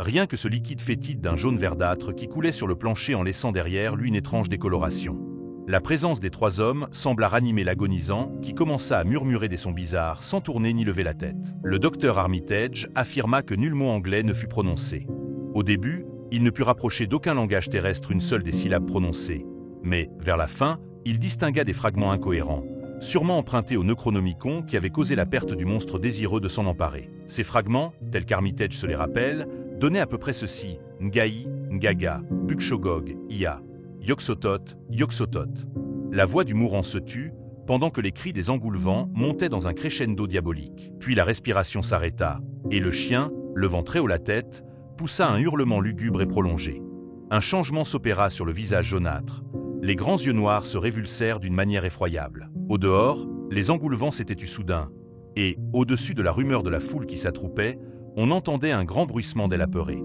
S1: Rien que ce liquide fétide d'un jaune verdâtre qui coulait sur le plancher en laissant derrière lui une étrange décoloration. La présence des 3 hommes sembla ranimer l'agonisant qui commença à murmurer des sons bizarres sans tourner ni lever la tête. Le docteur Armitage affirma que nul mot anglais ne fut prononcé. Au début, il ne put rapprocher d'aucun langage terrestre une seule des syllabes prononcées. Mais, vers la fin, il distingua des fragments incohérents, sûrement empruntés au Necronomicon qui avait causé la perte du monstre désireux de s'en emparer. Ces fragments, tels qu'Armitage se les rappelle, donnaient à peu près ceci: Ngai, Ngaga, Bukshogog, Ia. Yoxotot, Yoxotot. La voix du mourant se tut, pendant que les cris des engoulevents montaient dans un crescendo diabolique. Puis la respiration s'arrêta, et le chien, levant très haut la tête, poussa un hurlement lugubre et prolongé. Un changement s'opéra sur le visage jaunâtre. Les grands yeux noirs se révulsèrent d'une manière effroyable. Au dehors, les engoulevents s'étaient tus soudain, et, au-dessus de la rumeur de la foule qui s'attroupait, on entendait un grand bruissement d'ailes apeurées.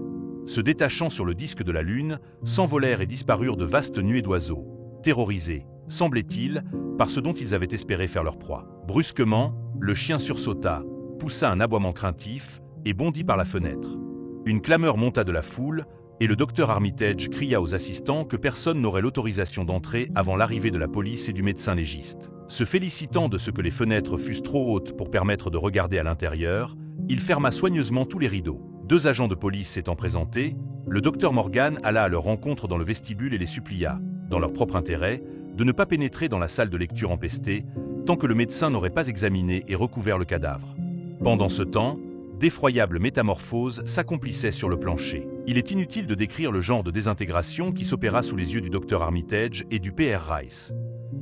S1: Se détachant sur le disque de la lune, s'envolèrent et disparurent de vastes nuées d'oiseaux, terrorisés, semblait-il, par ce dont ils avaient espéré faire leur proie. Brusquement, le chien sursauta, poussa un aboiement craintif et bondit par la fenêtre. Une clameur monta de la foule, et le docteur Armitage cria aux assistants que personne n'aurait l'autorisation d'entrer avant l'arrivée de la police et du médecin légiste. Se félicitant de ce que les fenêtres fussent trop hautes pour permettre de regarder à l'intérieur, il ferma soigneusement tous les rideaux. 2 agents de police s'étant présentés, le docteur Morgan alla à leur rencontre dans le vestibule et les supplia, dans leur propre intérêt, de ne pas pénétrer dans la salle de lecture empestée, tant que le médecin n'aurait pas examiné et recouvert le cadavre. Pendant ce temps, d'effroyables métamorphoses s'accomplissaient sur le plancher. Il est inutile de décrire le genre de désintégration qui s'opéra sous les yeux du docteur Armitage et du P.R. Rice.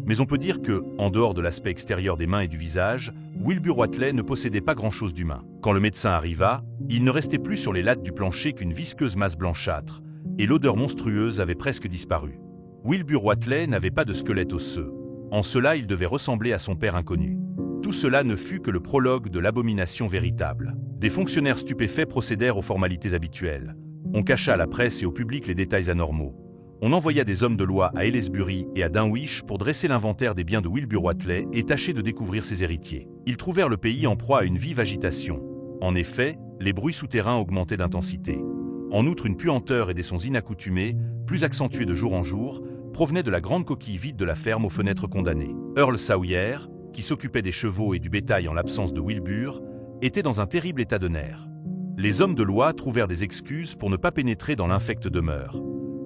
S1: Mais on peut dire que, en dehors de l'aspect extérieur des mains et du visage, Wilbur Whatley ne possédait pas grand-chose d'humain. Quand le médecin arriva, il ne restait plus sur les lattes du plancher qu'une visqueuse masse blanchâtre, et l'odeur monstrueuse avait presque disparu. Wilbur Whatley n'avait pas de squelette osseux. En cela, il devait ressembler à son père inconnu. Tout cela ne fut que le prologue de l'abomination véritable. Des fonctionnaires stupéfaits procédèrent aux formalités habituelles. On cacha à la presse et au public les détails anormaux. On envoya des hommes de loi à Aylesbury et à Dunwich pour dresser l'inventaire des biens de Wilbur Whateley et tâcher de découvrir ses héritiers. Ils trouvèrent le pays en proie à une vive agitation. En effet, les bruits souterrains augmentaient d'intensité. En outre, une puanteur et des sons inaccoutumés, plus accentués de jour en jour, provenaient de la grande coquille vide de la ferme aux fenêtres condamnées. Earl Sawyer, qui s'occupait des chevaux et du bétail en l'absence de Wilbur, était dans un terrible état de nerfs. Les hommes de loi trouvèrent des excuses pour ne pas pénétrer dans l'infecte demeure.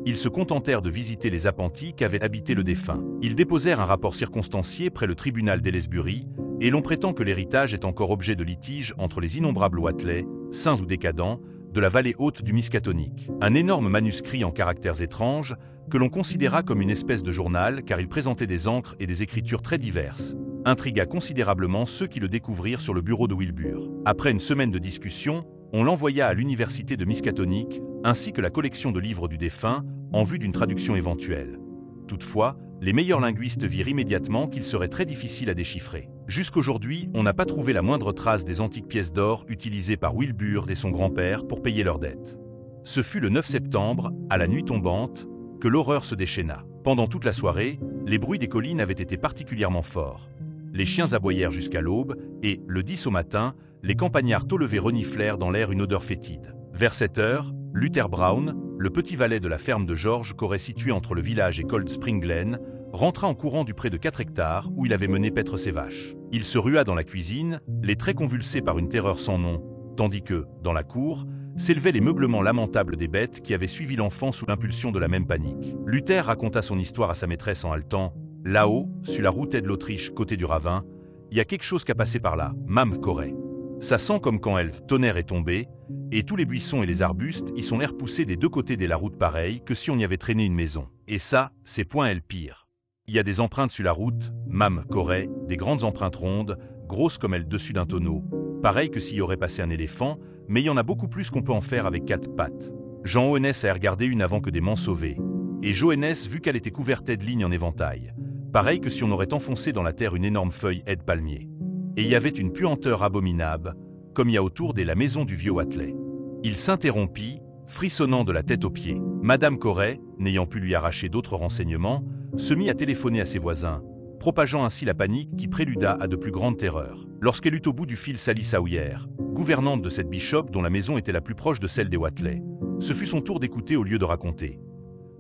S1: Ils se contentèrent de visiter les appentis qu'avait habité le défunt. Ils déposèrent un rapport circonstancié près le tribunal d'Aylesbury, et l'on prétend que l'héritage est encore objet de litige entre les innombrables Whateley, saints ou décadents, de la vallée haute du Miskatonic. Un énorme manuscrit en caractères étranges, que l'on considéra comme une espèce de journal car il présentait des encres et des écritures très diverses, intrigua considérablement ceux qui le découvrirent sur le bureau de Wilbur. Après une semaine de discussion, on l'envoya à l'université de Miskatonic, ainsi que la collection de livres du défunt, en vue d'une traduction éventuelle. Toutefois, les meilleurs linguistes virent immédiatement qu'il serait très difficile à déchiffrer. Jusqu'aujourd'hui, on n'a pas trouvé la moindre trace des antiques pièces d'or utilisées par Wilbur et son grand-père pour payer leurs dettes. Ce fut le 9 septembre, à la nuit tombante, que l'horreur se déchaîna. Pendant toute la soirée, les bruits des collines avaient été particulièrement forts. Les chiens aboyèrent jusqu'à l'aube, et, le 10 au matin, les campagnards tôt levés reniflèrent dans l'air une odeur fétide. Vers 7 heures, Luther Brown, le petit valet de la ferme de George Corey située entre le village et Cold Spring Glen, rentra en courant du pré de 4 hectares où il avait mené paître ses vaches. Il se rua dans la cuisine, les traits convulsés par une terreur sans nom, tandis que, dans la cour, s'élevaient les meublements lamentables des bêtes qui avaient suivi l'enfant sous l'impulsion de la même panique. Luther raconta son histoire à sa maîtresse en haletant. Là-haut, sur la route de l'Autriche, côté du ravin, il y a quelque chose qui a passé par là, Mame Corey. Ça sent comme quand elle, tonnerre est tombé, et tous les buissons et les arbustes y sont l'air poussés des deux côtés de la route pareil que si on y avait traîné une maison. Et ça, c'est point elle pire. Il y a des empreintes sur la route, Mame Corey, des grandes empreintes rondes, grosses comme elles dessus d'un tonneau, pareil que s'il y aurait passé un éléphant, mais il y en a beaucoup plus qu'on peut en faire avec 4 pattes. Jean Oenès a regardé une avant que des mans sauvés, et Joenès vu qu'elle était couverte de lignes en éventail, pareil que si on aurait enfoncé dans la terre une énorme feuille de palmier. Et il y avait une puanteur abominable, comme il y a autour de la maison du vieux Whateley. Il s'interrompit, frissonnant de la tête aux pieds. Madame Corey, n'ayant pu lui arracher d'autres renseignements, se mit à téléphoner à ses voisins, propageant ainsi la panique qui préluda à de plus grandes terreurs. Lorsqu'elle eut au bout du fil Sally Sawyer, gouvernante de cette Bishop dont la maison était la plus proche de celle des Whateley, ce fut son tour d'écouter au lieu de raconter.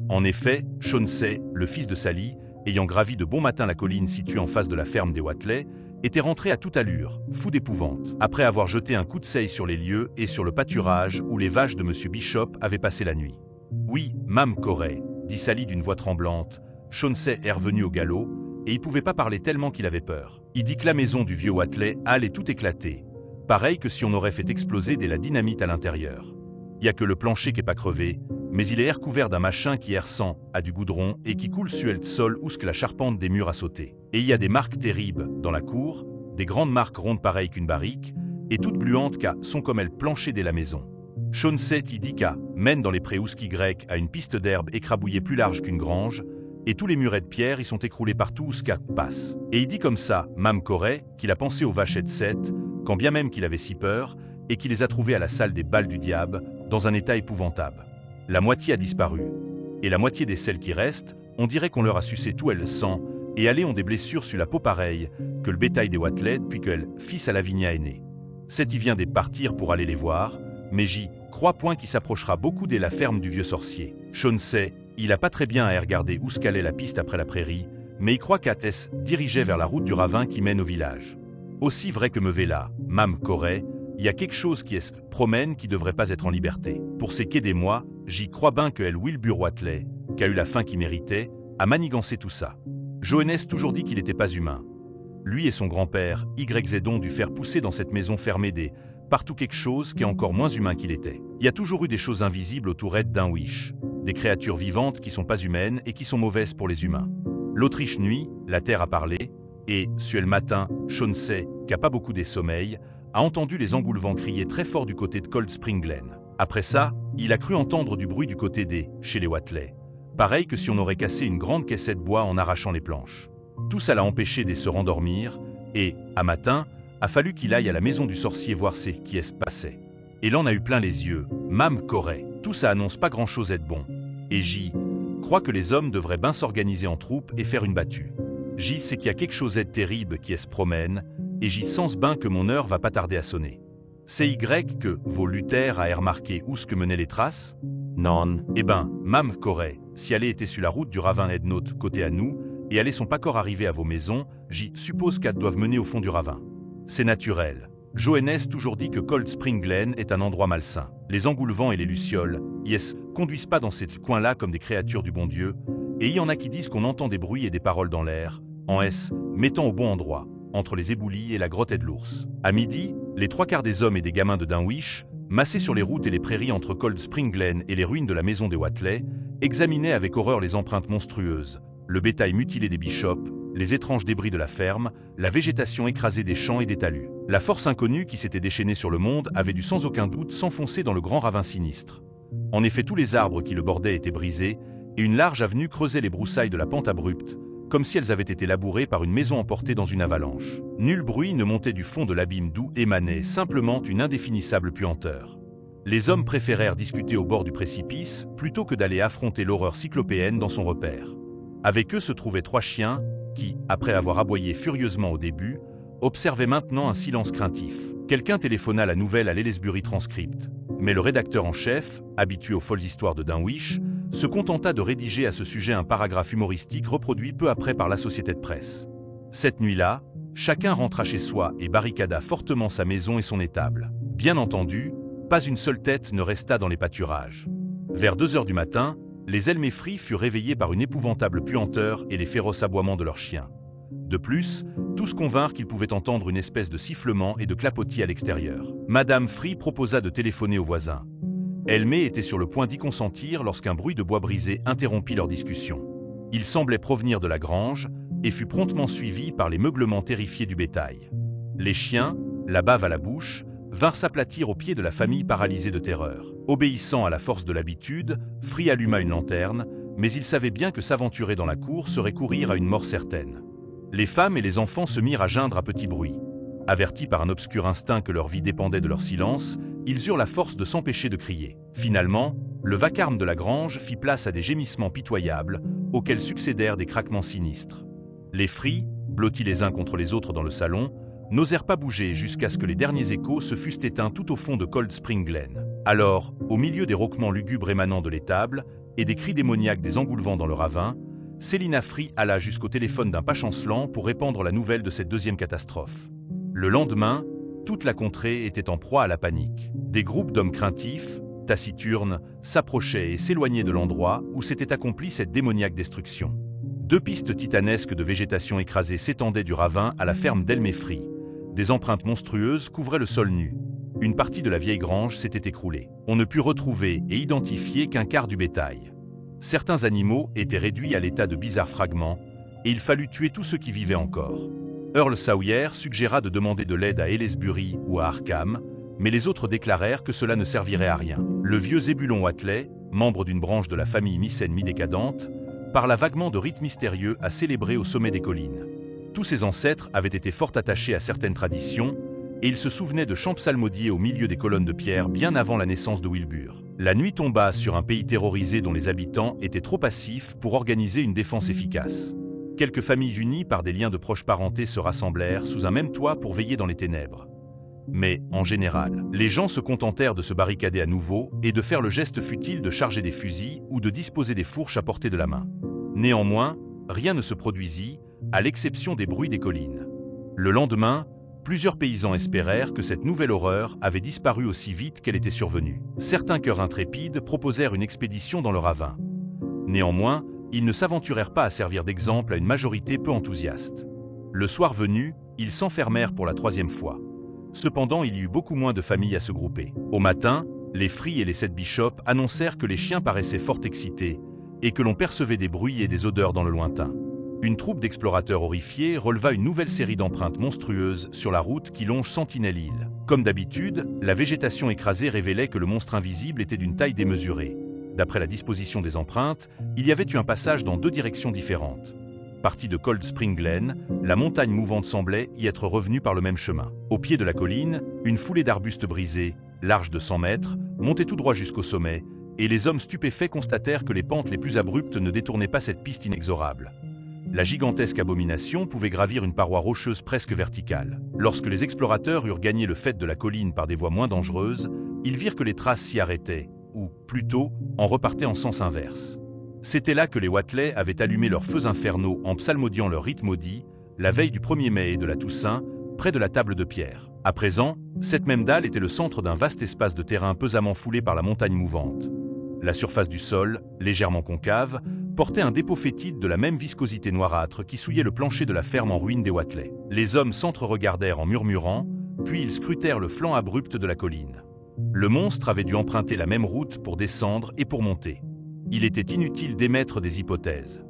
S1: En effet, Chauncey, le fils de Sally, ayant gravi de bon matin la colline située en face de la ferme des Whateley, était rentré à toute allure, fou d'épouvante, après avoir jeté un coup de seille sur les lieux et sur le pâturage où les vaches de M. Bishop avaient passé la nuit. « Oui, Mame Corey, » dit Sally d'une voix tremblante. Chauncey est revenu au galop, et il pouvait pas parler tellement qu'il avait peur. Il dit que la maison du vieux Whateley allait tout éclater, pareil que si on aurait fait exploser de la dynamite à l'intérieur. Il y a que le plancher qui est pas crevé, mais il est recouvert d'un machin qui ressent à du goudron et qui coule sur le sol où ce que la charpente des murs a sauté. Et il y a des marques terribles dans la cour, des grandes marques rondes pareilles qu'une barrique, et toutes gluantes qu'à sont comme elles plancher de la maison. Chauncey y dit qu'à mène dans les préouskis grecs à une piste d'herbe écrabouillée plus large qu'une grange, et tous les murets de pierre y sont écroulés partout où ce qu'à passe. Et il dit comme ça, Mame Corey, qu'il a pensé aux vachettes 7, quand bien même qu'il avait si peur, et qu'il les a trouvées à la salle des balles du diable, dans un état épouvantable. La moitié a disparu, et la moitié des celles qui restent, on dirait qu'on leur a sucé tout le sang, et elles ont des blessures sur la peau pareilles que le bétail des Whateley depuis qu'elle, fils à Lavinia, est né. C'est y vient des partir pour aller les voir, mais j'y crois point qu'il s'approchera beaucoup de la ferme du vieux sorcier. Chauncey, il a pas très bien à regarder où se calait la piste après la prairie, mais il croit qu'Athès dirigeait vers la route du ravin qui mène au village. Aussi vrai que me là, Mame Corey, il y a quelque chose qui se promène qui devrait pas être en liberté. Pour ces quais des mois, j'y crois bien que Wilbur Whateley, qui a eu la fin qu'il méritait, a manigancé tout ça. Joenès toujours dit qu'il n'était pas humain. Lui et son grand-père, Y. dû faire pousser dans cette maison fermée partout quelque chose qui est encore moins humain qu'il était. Il y a toujours eu des choses invisibles autour d'un wish, des créatures vivantes qui sont pas humaines et qui sont mauvaises pour les humains. L'Autriche nuit, la terre a parlé, et, sur le matin, Chauncey, qui a pas beaucoup des sommeils, a entendu les engoulevents crier très fort du côté de Cold Spring Glen. Après ça, il a cru entendre du bruit du côté chez les Whateley. Pareil que si on aurait cassé une grande caissette de bois en arrachant les planches. Tout ça l'a empêché de se rendormir, et, à matin, a fallu qu'il aille à la maison du sorcier voir ce qui se passait. Et l'en a eu plein les yeux, Mame Corey. Tout ça annonce pas grand-chose être bon. Et croit que les hommes devraient bien s'organiser en troupes et faire une battue. J c'est qu'il y a quelque chose de terrible qui se promène, et J sens bien que mon heure va pas tarder à sonner. C'est Y que vos Luther a remarqué où ce que menaient les traces?
S2: Non.
S1: Eh ben, Mam Corée, si elle était sur la route du ravin Ednote côté à nous, et elles sont pas encore arrivées à vos maisons, J suppose qu'elles doivent mener au fond du ravin. C'est naturel. Johannes toujours dit que Cold Spring Glen est un endroit malsain. Les engoulevents et les lucioles, yes, conduisent pas dans ces coins-là comme des créatures du bon Dieu, et il y en a qui disent qu'on entend des bruits et des paroles dans l'air, en S, mettant au bon endroit, entre les éboulis et la grotte de l'ours. À midi, les 3/4 des hommes et des gamins de Dunwich, massés sur les routes et les prairies entre Cold Spring Glen et les ruines de la maison des Watley, examinaient avec horreur les empreintes monstrueuses, le bétail mutilé des bishops, les étranges débris de la ferme, la végétation écrasée des champs et des talus. La force inconnue qui s'était déchaînée sur le monde avait dû sans aucun doute s'enfoncer dans le grand ravin sinistre. En effet, tous les arbres qui le bordaient étaient brisés, et une large avenue creusait les broussailles de la pente abrupte, comme si elles avaient été labourées par une maison emportée dans une avalanche. Nul bruit ne montait du fond de l'abîme d'où émanait simplement une indéfinissable puanteur. Les hommes préférèrent discuter au bord du précipice plutôt que d'aller affronter l'horreur cyclopéenne dans son repère. Avec eux se trouvaient 3 chiens qui, après avoir aboyé furieusement au début, observaient maintenant un silence craintif. Quelqu'un téléphona la nouvelle à l'Aylesbury Transcript, mais le rédacteur en chef, habitué aux folles histoires de Dunwich, se contenta de rédiger à ce sujet un paragraphe humoristique reproduit peu après par la société de presse. Cette nuit-là, chacun rentra chez soi et barricada fortement sa maison et son étable. Bien entendu, pas une seule tête ne resta dans les pâturages. Vers 2 heures du matin, les Elmeffry furent réveillés par une épouvantable puanteur et les féroces aboiements de leurs chiens. De plus, tous convinrent qu'ils pouvaient entendre une espèce de sifflement et de clapotis à l'extérieur. Madame Free proposa de téléphoner aux voisins. Elmé était sur le point d'y consentir lorsqu'un bruit de bois brisé interrompit leur discussion. Il semblait provenir de la grange et fut promptement suivi par les meuglements terrifiés du bétail. Les chiens, la bave à la bouche, vinrent s'aplatir aux pieds de la famille paralysée de terreur. Obéissant à la force de l'habitude, Free alluma une lanterne, mais il savait bien que s'aventurer dans la cour serait courir à une mort certaine. Les femmes et les enfants se mirent à geindre à petit bruit. Avertis par un obscur instinct que leur vie dépendait de leur silence, ils eurent la force de s'empêcher de crier. Finalement, le vacarme de la grange fit place à des gémissements pitoyables, auxquels succédèrent des craquements sinistres. Les Free, blottis les uns contre les autres dans le salon, n'osèrent pas bouger jusqu'à ce que les derniers échos se fussent éteints tout au fond de Cold Spring Glen. Alors, au milieu des rauquements lugubres émanant de l'étable et des cris démoniaques des engoulevents dans le ravin, Célina Free alla jusqu'au téléphone d'un pas chancelant pour répandre la nouvelle de cette deuxième catastrophe. Le lendemain, toute la contrée était en proie à la panique. Des groupes d'hommes craintifs, taciturnes, s'approchaient et s'éloignaient de l'endroit où s'était accomplie cette démoniaque destruction. 2 pistes titanesques de végétation écrasée s'étendaient du ravin à la ferme d'Elmeffry. Des empreintes monstrueuses couvraient le sol nu. Une partie de la vieille grange s'était écroulée. On ne put retrouver et identifier qu'un quart du bétail. Certains animaux étaient réduits à l'état de bizarres fragments, et il fallut tuer tous ceux qui vivaient encore. Earl Sawyer suggéra de demander de l'aide à Aylesbury ou à Arkham, mais les autres déclarèrent que cela ne servirait à rien. Le vieux Zébulon Watley, membre d'une branche de la famille mycène mi-décadente, parla vaguement de rites mystérieux à célébrer au sommet des collines. Tous ses ancêtres avaient été fort attachés à certaines traditions, et ils se souvenaient de chants psalmodiés au milieu des colonnes de pierre bien avant la naissance de Wilbur. La nuit tomba sur un pays terrorisé dont les habitants étaient trop passifs pour organiser une défense efficace. Quelques familles unies par des liens de proche parenté se rassemblèrent sous un même toit pour veiller dans les ténèbres. Mais, en général, les gens se contentèrent de se barricader à nouveau et de faire le geste futile de charger des fusils ou de disposer des fourches à portée de la main. Néanmoins, rien ne se produisit, à l'exception des bruits des collines. Le lendemain, plusieurs paysans espérèrent que cette nouvelle horreur avait disparu aussi vite qu'elle était survenue. Certains cœurs intrépides proposèrent une expédition dans le ravin. Néanmoins, ils ne s'aventurèrent pas à servir d'exemple à une majorité peu enthousiaste. Le soir venu, ils s'enfermèrent pour la 3e fois. Cependant, il y eut beaucoup moins de familles à se grouper. Au matin, les Free et les 7 bishops annoncèrent que les chiens paraissaient fort excités et que l'on percevait des bruits et des odeurs dans le lointain. Une troupe d'explorateurs horrifiés releva une nouvelle série d'empreintes monstrueuses sur la route qui longe Sentinel Hill. Comme d'habitude, la végétation écrasée révélait que le monstre invisible était d'une taille démesurée. D'après la disposition des empreintes, il y avait eu un passage dans 2 directions différentes. Partie de Cold Spring Glen, la montagne mouvante semblait y être revenue par le même chemin. Au pied de la colline, une foulée d'arbustes brisés, large de 100 mètres, montait tout droit jusqu'au sommet et les hommes stupéfaits constatèrent que les pentes les plus abruptes ne détournaient pas cette piste inexorable. La gigantesque abomination pouvait gravir une paroi rocheuse presque verticale. Lorsque les explorateurs eurent gagné le faîte de la colline par des voies moins dangereuses, ils virent que les traces s'y arrêtaient, ou, plutôt, en repartaient en sens inverse. C'était là que les Watelais avaient allumé leurs feux infernaux en psalmodiant leur rite maudit, la veille du 1er mai et de la Toussaint, près de la table de pierre. À présent, cette même dalle était le centre d'un vaste espace de terrain pesamment foulé par la montagne mouvante. La surface du sol, légèrement concave, portait un dépôt fétide de la même viscosité noirâtre qui souillait le plancher de la ferme en ruine des Watelais. Les hommes s'entre-regardèrent en murmurant, puis ils scrutèrent le flanc abrupt de la colline. Le monstre avait dû emprunter la même route pour descendre et pour monter. Il était inutile d'émettre des hypothèses.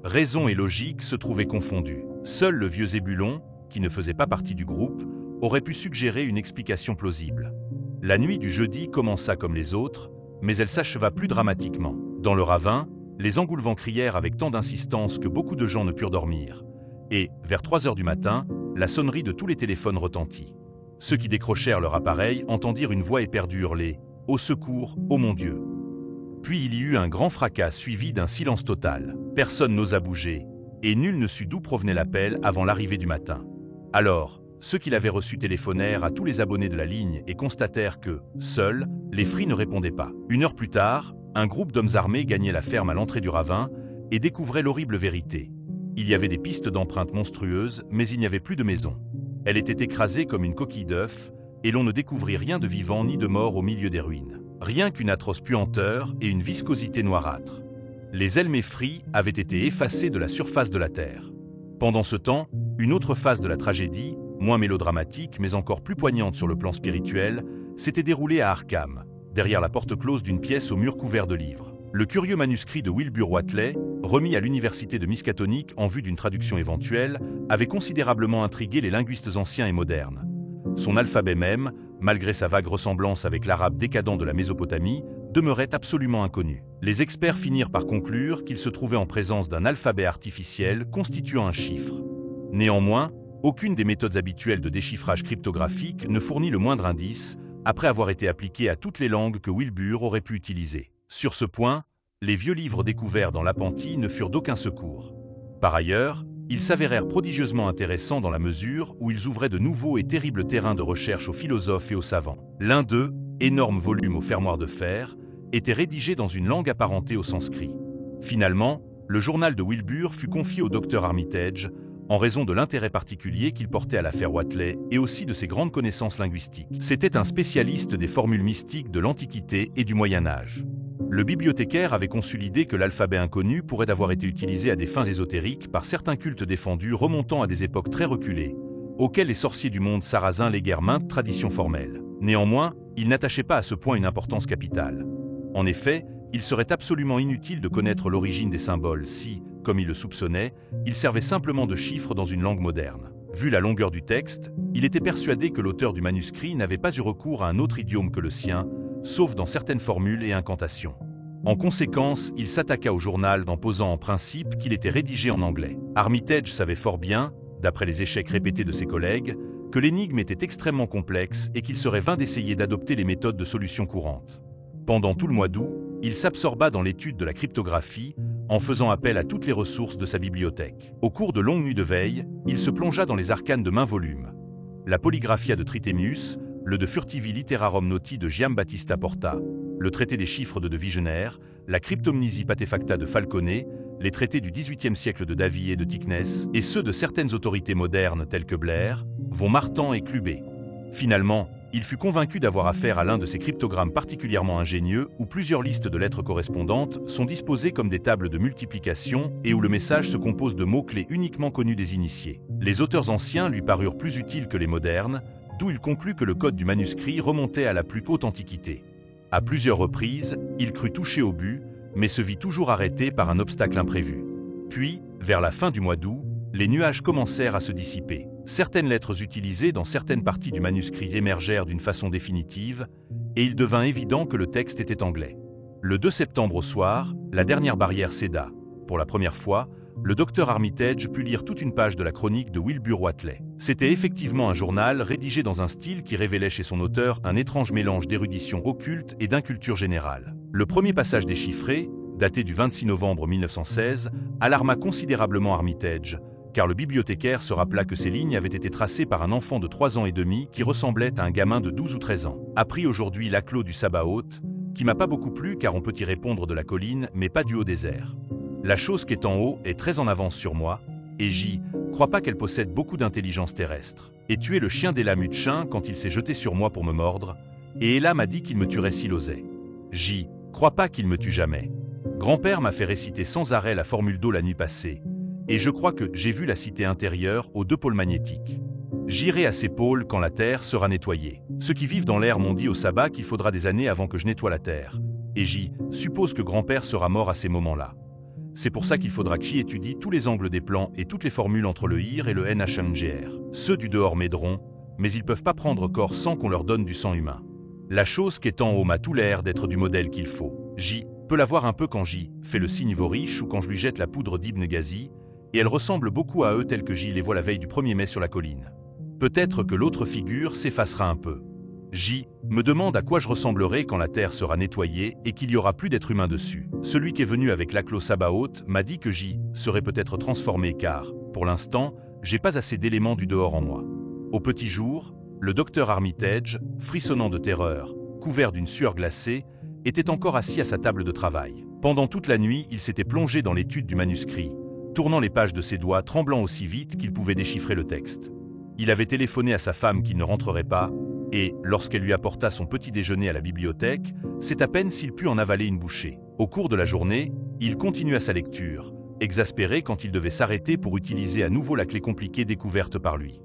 S1: Raison et logique se trouvaient confondues. Seul le vieux Zébulon, qui ne faisait pas partie du groupe, aurait pu suggérer une explication plausible. La nuit du jeudi commença comme les autres, mais elle s'acheva plus dramatiquement. Dans le ravin, les engoulevents crièrent avec tant d'insistance que beaucoup de gens ne purent dormir. Et, vers 3 heures du matin, la sonnerie de tous les téléphones retentit. Ceux qui décrochèrent leur appareil entendirent une voix éperdue hurler « Au secours, ô mon Dieu !» Puis il y eut un grand fracas suivi d'un silence total. Personne n'osa bouger, et nul ne sut d'où provenait l'appel avant l'arrivée du matin. Alors, ceux qui l'avaient reçu téléphonèrent à tous les abonnés de la ligne et constatèrent que, seuls, les fris ne répondaient pas. 1 heure plus tard, un groupe d'hommes armés gagnait la ferme à l'entrée du ravin et découvrait l'horrible vérité. Il y avait des pistes d'empreintes monstrueuses, mais il n'y avait plus de maison. Elle était écrasée comme une coquille d'œuf, et l'on ne découvrit rien de vivant ni de mort au milieu des ruines. Rien qu'une atroce puanteur et une viscosité noirâtre. Les ailes méfries avaient été effacées de la surface de la terre. Pendant ce temps, une autre phase de la tragédie, moins mélodramatique mais encore plus poignante sur le plan spirituel, s'était déroulée à Arkham, derrière la porte close d'une pièce au mur couvert de livres. Le curieux manuscrit de Wilbur Watelais, remis à l'université de Miskatonic en vue d'une traduction éventuelle, avait considérablement intrigué les linguistes anciens et modernes. Son alphabet même, malgré sa vague ressemblance avec l'arabe décadent de la Mésopotamie, demeurait absolument inconnu. Les experts finirent par conclure qu'il se trouvait en présence d'un alphabet artificiel constituant un chiffre. Néanmoins, aucune des méthodes habituelles de déchiffrage cryptographique ne fournit le moindre indice, après avoir été appliquée à toutes les langues que Wilbur aurait pu utiliser. Sur ce point, les vieux livres découverts dans l'appentis ne furent d'aucun secours. Par ailleurs, ils s'avérèrent prodigieusement intéressants dans la mesure où ils ouvraient de nouveaux et terribles terrains de recherche aux philosophes et aux savants. L'un d'eux, énorme volume au fermoir de fer, était rédigé dans une langue apparentée au sanskrit. Finalement, le journal de Wilbur fut confié au docteur Armitage, en raison de l'intérêt particulier qu'il portait à l'affaire Watelais et aussi de ses grandes connaissances linguistiques. C'était un spécialiste des formules mystiques de l'Antiquité et du Moyen-Âge. Le bibliothécaire avait conçu l'idée que l'alphabet inconnu pourrait avoir été utilisé à des fins ésotériques par certains cultes défendus remontant à des époques très reculées, auxquelles les sorciers du monde sarrasin léguèrent maintes traditions formelles. Néanmoins, il n'attachait pas à ce point une importance capitale. En effet, il serait absolument inutile de connaître l'origine des symboles si, comme il le soupçonnait, ils servaient simplement de chiffres dans une langue moderne. Vu la longueur du texte, il était persuadé que l'auteur du manuscrit n'avait pas eu recours à un autre idiome que le sien, sauf dans certaines formules et incantations. En conséquence, il s'attaqua au journal en posant en principe qu'il était rédigé en anglais. Armitage savait fort bien, d'après les échecs répétés de ses collègues, que l'énigme était extrêmement complexe et qu'il serait vain d'essayer d'adopter les méthodes de solution courantes. Pendant tout le mois d'août, il s'absorba dans l'étude de la cryptographie, en faisant appel à toutes les ressources de sa bibliothèque. Au cours de longues nuits de veille, il se plongea dans les arcanes de maints volumes. La Polygraphia de Trithemius, le De Furtivi Literarum Noti de Giambattista Porta, le traité des chiffres de Vigenère, la Cryptomnesie Patefacta de Falconet, les traités du XVIIIe siècle de Davy et de Thicknesse, et ceux de certaines autorités modernes telles que Blair, von Martan et Clubé. Finalement, il fut convaincu d'avoir affaire à l'un de ces cryptogrammes particulièrement ingénieux où plusieurs listes de lettres correspondantes sont disposées comme des tables de multiplication et où le message se compose de mots-clés uniquement connus des initiés. Les auteurs anciens lui parurent plus utiles que les modernes, d'où il conclut que le code du manuscrit remontait à la plus haute antiquité. À plusieurs reprises, il crut toucher au but, mais se vit toujours arrêté par un obstacle imprévu. Puis, vers la fin du mois d'août, les nuages commencèrent à se dissiper. Certaines lettres utilisées dans certaines parties du manuscrit émergèrent d'une façon définitive, et il devint évident que le texte était anglais. Le 2 septembre au soir, la dernière barrière céda. Pour la première fois, le docteur Armitage put lire toute une page de la chronique de Wilbur Watelais. C'était effectivement un journal rédigé dans un style qui révélait chez son auteur un étrange mélange d'érudition occulte et d'inculture générale. Le premier passage déchiffré, daté du 26 novembre 1916, alarma considérablement Armitage, car le bibliothécaire se rappela que ces lignes avaient été tracées par un enfant de 3 ans et demi qui ressemblait à un gamin de 12 ou 13 ans. Appris aujourd'hui l'Aclos du Sabaoth, qui m'a pas beaucoup plu car on peut y répondre de la colline, mais pas du haut des airs. La chose qui est en haut est très en avance sur moi, et j'y crois pas qu'elle possède beaucoup d'intelligence terrestre. Et tué le chien d'Ella Mutchin quand il s'est jeté sur moi pour me mordre, et Ella m'a dit qu'il me tuerait s'il osait. J'y crois pas qu'il me tue jamais. Grand-père m'a fait réciter sans arrêt la formule d'eau la nuit passée, et je crois que j'ai vu la cité intérieure aux 2 pôles magnétiques. J'irai à ces pôles quand la Terre sera nettoyée. Ceux qui vivent dans l'air m'ont dit au sabbat qu'il faudra des années avant que je nettoie la Terre, et j'y suppose que grand-père sera mort à ces moments-là. C'est pour ça qu'il faudra que j'y étudie tous les angles des plans et toutes les formules entre le IR et le NHMGR. Ceux du dehors m'aideront, mais ils peuvent pas prendre corps sans qu'on leur donne du sang humain. La chose qui est en haut m'a tout l'air d'être du modèle qu'il faut. J'y peux la voir un peu quand j'y fais le signe Vorish ou quand je lui jette la poudre d'Ibn Ghazi, et elle ressemble beaucoup à eux tels que j'y les vois la veille du 1er mai sur la colline. Peut-être que l'autre figure s'effacera un peu. J'y me demande à quoi je ressemblerai quand la Terre sera nettoyée et qu'il y aura plus d'êtres humains dessus. Celui qui est venu avec l'Aclos Sabaoth m'a dit que j'y serais peut-être transformé car, pour l'instant, j'ai pas assez d'éléments du dehors en moi. Au petit jour, le docteur Armitage, frissonnant de terreur, couvert d'une sueur glacée, était encore assis à sa table de travail. Pendant toute la nuit, il s'était plongé dans l'étude du manuscrit, tournant les pages de ses doigts, tremblant aussi vite qu'il pouvait déchiffrer le texte. Il avait téléphoné à sa femme qu'il ne rentrerait pas, et, lorsqu'elle lui apporta son petit déjeuner à la bibliothèque, c'est à peine s'il put en avaler une bouchée. Au cours de la journée, il continua sa lecture, exaspéré quand il devait s'arrêter pour utiliser à nouveau la clé compliquée découverte par lui.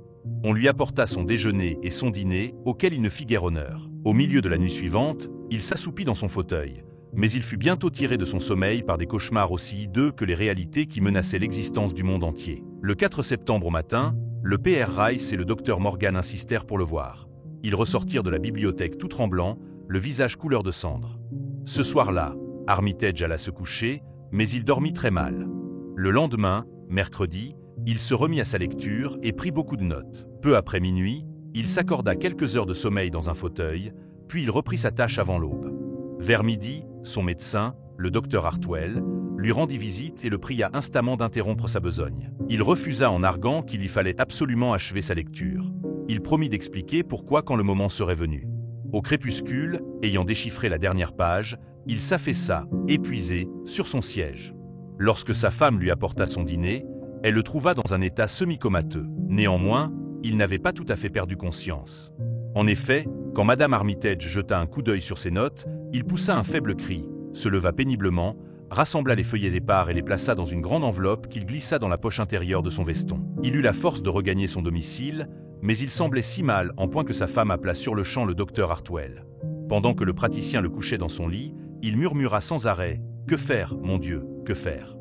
S1: On lui apporta son déjeuner et son dîner, auxquels il ne fit guère honneur. Au milieu de la nuit suivante, il s'assoupit dans son fauteuil, mais il fut bientôt tiré de son sommeil par des cauchemars aussi hideux que les réalités qui menaçaient l'existence du monde entier. Le 4 septembre au matin, le Pr Rice et le docteur Morgan insistèrent pour le voir. Ils ressortirent de la bibliothèque tout tremblants, le visage couleur de cendre. Ce soir-là, Armitage alla se coucher, mais il dormit très mal. Le lendemain, mercredi, il se remit à sa lecture et prit beaucoup de notes. Peu après minuit, il s'accorda quelques heures de sommeil dans un fauteuil, puis il reprit sa tâche avant l'aube. Vers midi, son médecin, le docteur Hartwell, lui rendit visite et le pria instamment d'interrompre sa besogne. Il refusa en arguant qu'il lui fallait absolument achever sa lecture. Il promit d'expliquer pourquoi quand le moment serait venu. Au crépuscule, ayant déchiffré la dernière page, il s'affaissa, épuisé, sur son siège. Lorsque sa femme lui apporta son dîner, elle le trouva dans un état semi-comateux. Néanmoins, il n'avait pas tout à fait perdu conscience. En effet, quand Madame Armitage jeta un coup d'œil sur ses notes, il poussa un faible cri, se leva péniblement, rassembla les feuillets épars et les plaça dans une grande enveloppe qu'il glissa dans la poche intérieure de son veston. Il eut la force de regagner son domicile, mais il semblait si mal en point que sa femme appela sur-le-champ le docteur Hartwell. Pendant que le praticien le couchait dans son lit, il murmura sans arrêt « Que faire, mon Dieu, que faire ?»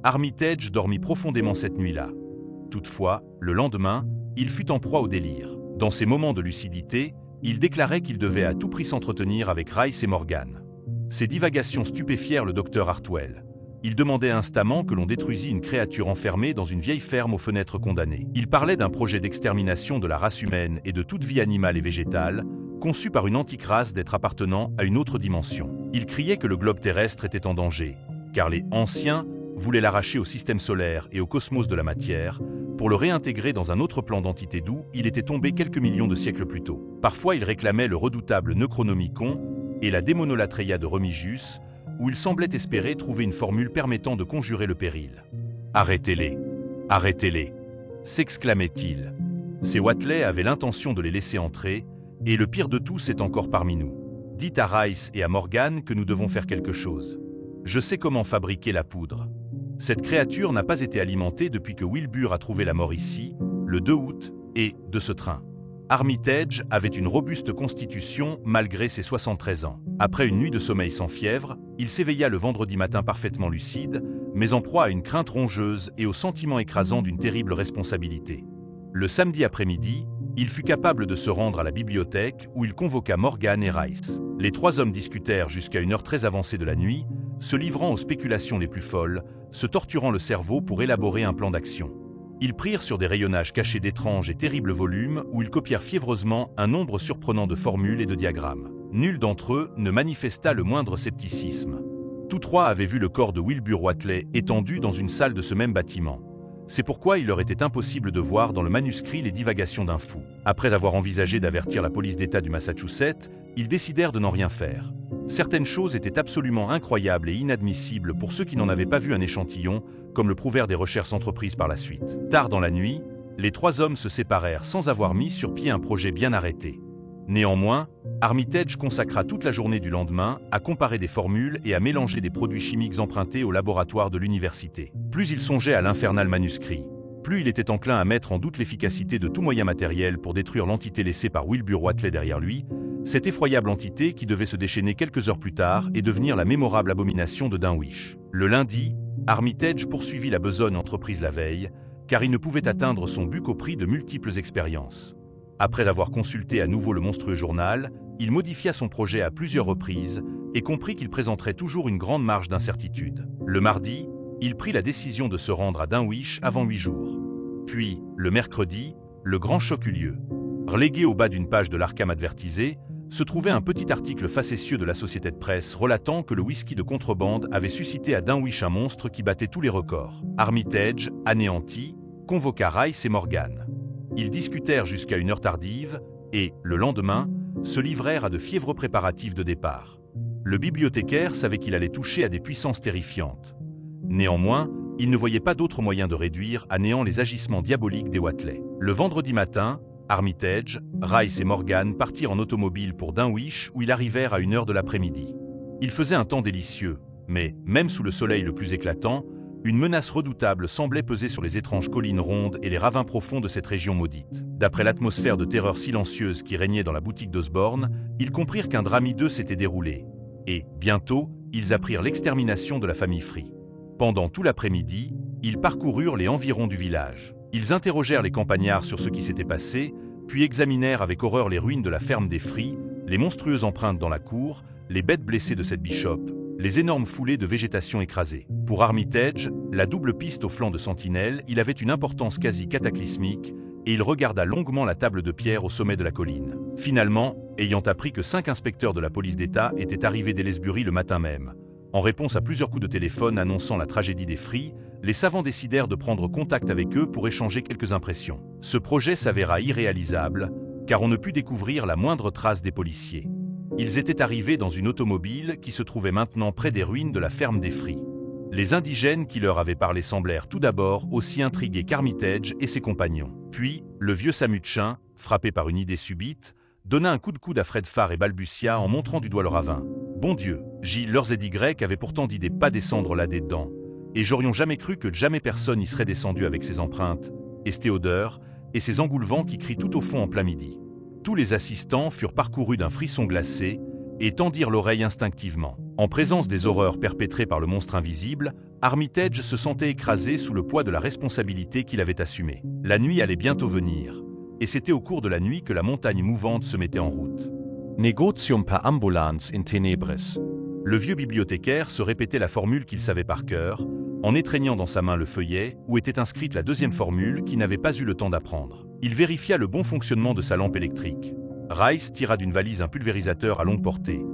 S1: Armitage dormit profondément cette nuit-là. Toutefois, le lendemain, il fut en proie au délire. Dans ces moments de lucidité, il déclarait qu'il devait à tout prix s'entretenir avec Rice et Morgan. Ces divagations stupéfièrent le docteur Hartwell. Il demandait instamment que l'on détruisît une créature enfermée dans une vieille ferme aux fenêtres condamnées. Il parlait d'un projet d'extermination de la race humaine et de toute vie animale et végétale, conçu par une antique race d'êtres appartenant à une autre dimension. Il criait que le globe terrestre était en danger, car les anciens voulaient l'arracher au système solaire et au cosmos de la matière, pour le réintégrer dans un autre plan d'entité d'où il était tombé quelques millions de siècles plus tôt. Parfois il réclamait le redoutable Necronomicon et la Démonolatreia de Remigius, où il semblait espérer trouver une formule permettant de conjurer le péril. « Arrêtez-les, arrêtez-les » s'exclamait-il. Ces Watley avaient l'intention de les laisser entrer, et le pire de tout c'est encore parmi nous. Dites à Rice et à Morgan que nous devons faire quelque chose. Je sais comment fabriquer la poudre. Cette créature n'a pas été alimentée depuis que Wilbur a trouvé la mort ici, le 2 août, et, de ce train. Armitage avait une robuste constitution malgré ses 73 ans. Après une nuit de sommeil sans fièvre, il s'éveilla le vendredi matin parfaitement lucide, mais en proie à une crainte rongeuse et au sentiment écrasant d'une terrible responsabilité. Le samedi après-midi, il fut capable de se rendre à la bibliothèque où il convoqua Morgan et Rice. Les 3 hommes discutèrent jusqu'à une heure très avancée de la nuit, se livrant aux spéculations les plus folles, se torturant le cerveau pour élaborer un plan d'action. Ils prirent sur des rayonnages cachés d'étranges et terribles volumes où ils copièrent fiévreusement un nombre surprenant de formules et de diagrammes. Nul d'entre eux ne manifesta le moindre scepticisme. Tous trois avaient vu le corps de Wilbur Whatley étendu dans une salle de ce même bâtiment. C'est pourquoi il leur était impossible de voir dans le manuscrit les divagations d'un fou. Après avoir envisagé d'avertir la police d'État du Massachusetts, ils décidèrent de n'en rien faire. Certaines choses étaient absolument incroyables et inadmissibles pour ceux qui n'en avaient pas vu un échantillon, comme le prouvèrent des recherches entreprises par la suite. Tard dans la nuit, les trois hommes se séparèrent sans avoir mis sur pied un projet bien arrêté. Néanmoins, Armitage consacra toute la journée du lendemain à comparer des formules et à mélanger des produits chimiques empruntés au laboratoire de l'université. Plus il songeait à l'infernal manuscrit, plus il était enclin à mettre en doute l'efficacité de tout moyen matériel pour détruire l'entité laissée par Wilbur Whatley derrière lui, cette effroyable entité qui devait se déchaîner quelques heures plus tard et devenir la mémorable abomination de Dunwich. Le lundi, Armitage poursuivit la besogne entreprise la veille, car il ne pouvait atteindre son but qu'au prix de multiples expériences. Après avoir consulté à nouveau le monstrueux journal, il modifia son projet à plusieurs reprises et comprit qu'il présenterait toujours une grande marge d'incertitude. Le mardi, il prit la décision de se rendre à Dunwich avant 8 jours. Puis, le mercredi, le grand choc eut lieu. Relégué au bas d'une page de l'Arkham Advertisé, se trouvait un petit article facétieux de la société de presse relatant que le whisky de contrebande avait suscité à Dunwich un monstre qui battait tous les records. Armitage, anéanti, convoqua Rice et Morgan. Ils discutèrent jusqu'à une heure tardive et, le lendemain, se livrèrent à de fiévreux préparatifs de départ. Le bibliothécaire savait qu'il allait toucher à des puissances terrifiantes. Néanmoins, il ne voyait pas d'autre moyen de réduire à néant les agissements diaboliques des Whatley. Le vendredi matin, Armitage, Rice et Morgan partirent en automobile pour Dunwich où ils arrivèrent à 1h de l'après-midi. Il faisait un temps délicieux, mais, même sous le soleil le plus éclatant, une menace redoutable semblait peser sur les étranges collines rondes et les ravins profonds de cette région maudite. D'après l'atmosphère de terreur silencieuse qui régnait dans la boutique d'Osborne, ils comprirent qu'un drame hideux s'était déroulé. Et, bientôt, ils apprirent l'extermination de la famille Free. Pendant tout l'après-midi, ils parcoururent les environs du village. Ils interrogèrent les campagnards sur ce qui s'était passé, puis examinèrent avec horreur les ruines de la ferme des Free, les monstrueuses empreintes dans la cour, les bêtes blessées de cette Bishop, les énormes foulées de végétation écrasée. Pour Armitage, la double piste au flanc de Sentinelle, il avait une importance quasi cataclysmique, et il regarda longuement la table de pierre au sommet de la colline. Finalement, ayant appris que 5 inspecteurs de la police d'État étaient arrivés d'Aylesbury le matin même, en réponse à plusieurs coups de téléphone annonçant la tragédie des Free, les savants décidèrent de prendre contact avec eux pour échanger quelques impressions. Ce projet s'avéra irréalisable, car on ne put découvrir la moindre trace des policiers. Ils étaient arrivés dans une automobile qui se trouvait maintenant près des ruines de la ferme des Free. Les indigènes qui leur avaient parlé semblèrent tout d'abord aussi intrigués qu'Armitage et ses compagnons. Puis, le vieux Samutchin, frappé par une idée subite, donna un coup de coude à Fred Farr et balbutia en montrant du doigt le ravin. « Bon Dieu, leurs Y avaient pourtant dit des pas descendre là dedans, et j'aurions jamais cru que jamais personne y serait descendu avec ses empreintes, et cette odeur, et ces engoulevents qui crient tout au fond en plein midi. » Tous les assistants furent parcourus d'un frisson glacé et tendirent l'oreille instinctivement. En présence des horreurs perpétrées par le monstre invisible, Armitage se sentait écrasé sous le poids de la responsabilité qu'il avait assumée. La nuit allait bientôt venir, et c'était au cours de la nuit que la montagne mouvante se mettait en route.
S2: Negotium per ambulans in tenebris.
S1: Le vieux bibliothécaire se répétait la formule qu'il savait par cœur, en étreignant dans sa main le feuillet où était inscrite la deuxième formule qu'il n'avait pas eu le temps d'apprendre. Il vérifia le bon fonctionnement de sa lampe électrique. Rice tira d'une valise un pulvérisateur à longue portée.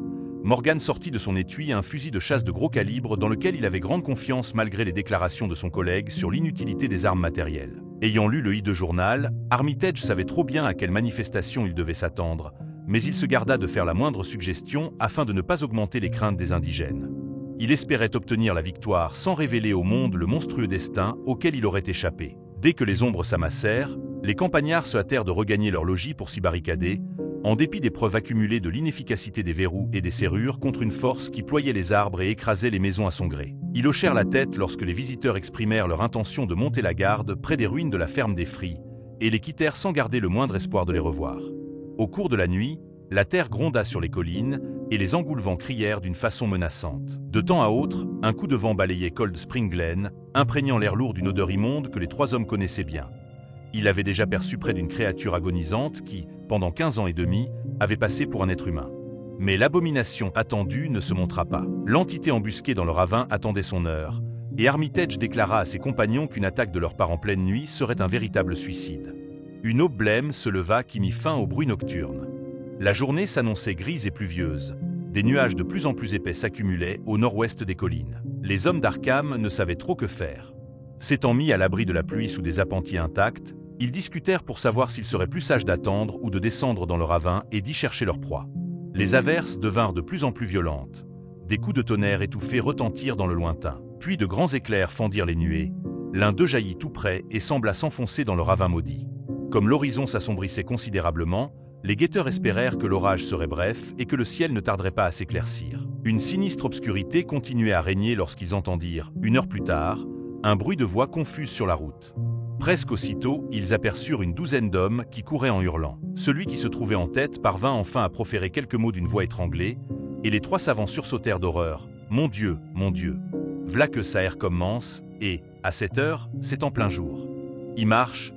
S1: Morgan sortit de son étui un fusil de chasse de gros calibre dans lequel il avait grande confiance malgré les déclarations de son collègue sur l'inutilité des armes matérielles. Ayant lu le hideux journal, Armitage savait trop bien à quelle manifestation il devait s'attendre, mais il se garda de faire la moindre suggestion afin de ne pas augmenter les craintes des indigènes. Il espérait obtenir la victoire sans révéler au monde le monstrueux destin auquel il aurait échappé. Dès que les ombres s'amassèrent, les campagnards se hâtèrent de regagner leur logis pour s'y barricader, en dépit des preuves accumulées de l'inefficacité des verrous et des serrures contre une force qui ployait les arbres et écrasait les maisons à son gré. Ils hochèrent la tête lorsque les visiteurs exprimèrent leur intention de monter la garde près des ruines de la ferme des Free, et les quittèrent sans garder le moindre espoir de les revoir. Au cours de la nuit, la terre gronda sur les collines, et les engoulevents crièrent d'une façon menaçante. De temps à autre, un coup de vent balayait Cold Spring Glen, imprégnant l'air lourd d'une odeur immonde que les trois hommes connaissaient bien. Il avait déjà perçu près d'une créature agonisante qui, pendant 15 ans et demi, avait passé pour un être humain. Mais l'abomination attendue ne se montra pas. L'entité embusquée dans le ravin attendait son heure, et Armitage déclara à ses compagnons qu'une attaque de leur part en pleine nuit serait un véritable suicide. Une aube blême se leva qui mit fin au bruit nocturne. La journée s'annonçait grise et pluvieuse. Des nuages de plus en plus épais s'accumulaient au nord-ouest des collines. Les hommes d'Arkham ne savaient trop que faire. S'étant mis à l'abri de la pluie sous des appentis intacts, ils discutèrent pour savoir s'il serait plus sage d'attendre ou de descendre dans le ravin et d'y chercher leur proie. Les averses devinrent de plus en plus violentes. Des coups de tonnerre étouffés retentirent dans le lointain. Puis de grands éclairs fendirent les nuées. L'un d'eux jaillit tout près et sembla s'enfoncer dans le ravin maudit. Comme l'horizon s'assombrissait considérablement, les guetteurs espérèrent que l'orage serait bref et que le ciel ne tarderait pas à s'éclaircir. Une sinistre obscurité continuait à régner lorsqu'ils entendirent, 1 heure plus tard, un bruit de voix confuse sur la route. Presque aussitôt, ils aperçurent une douzaine d'hommes qui couraient en hurlant. Celui qui se trouvait en tête parvint enfin à proférer quelques mots d'une voix étranglée, et les 3 savants sursautèrent d'horreur. « Mon Dieu, v'là que ça erre commence, et, à cette heure, c'est en plein jour. Il marche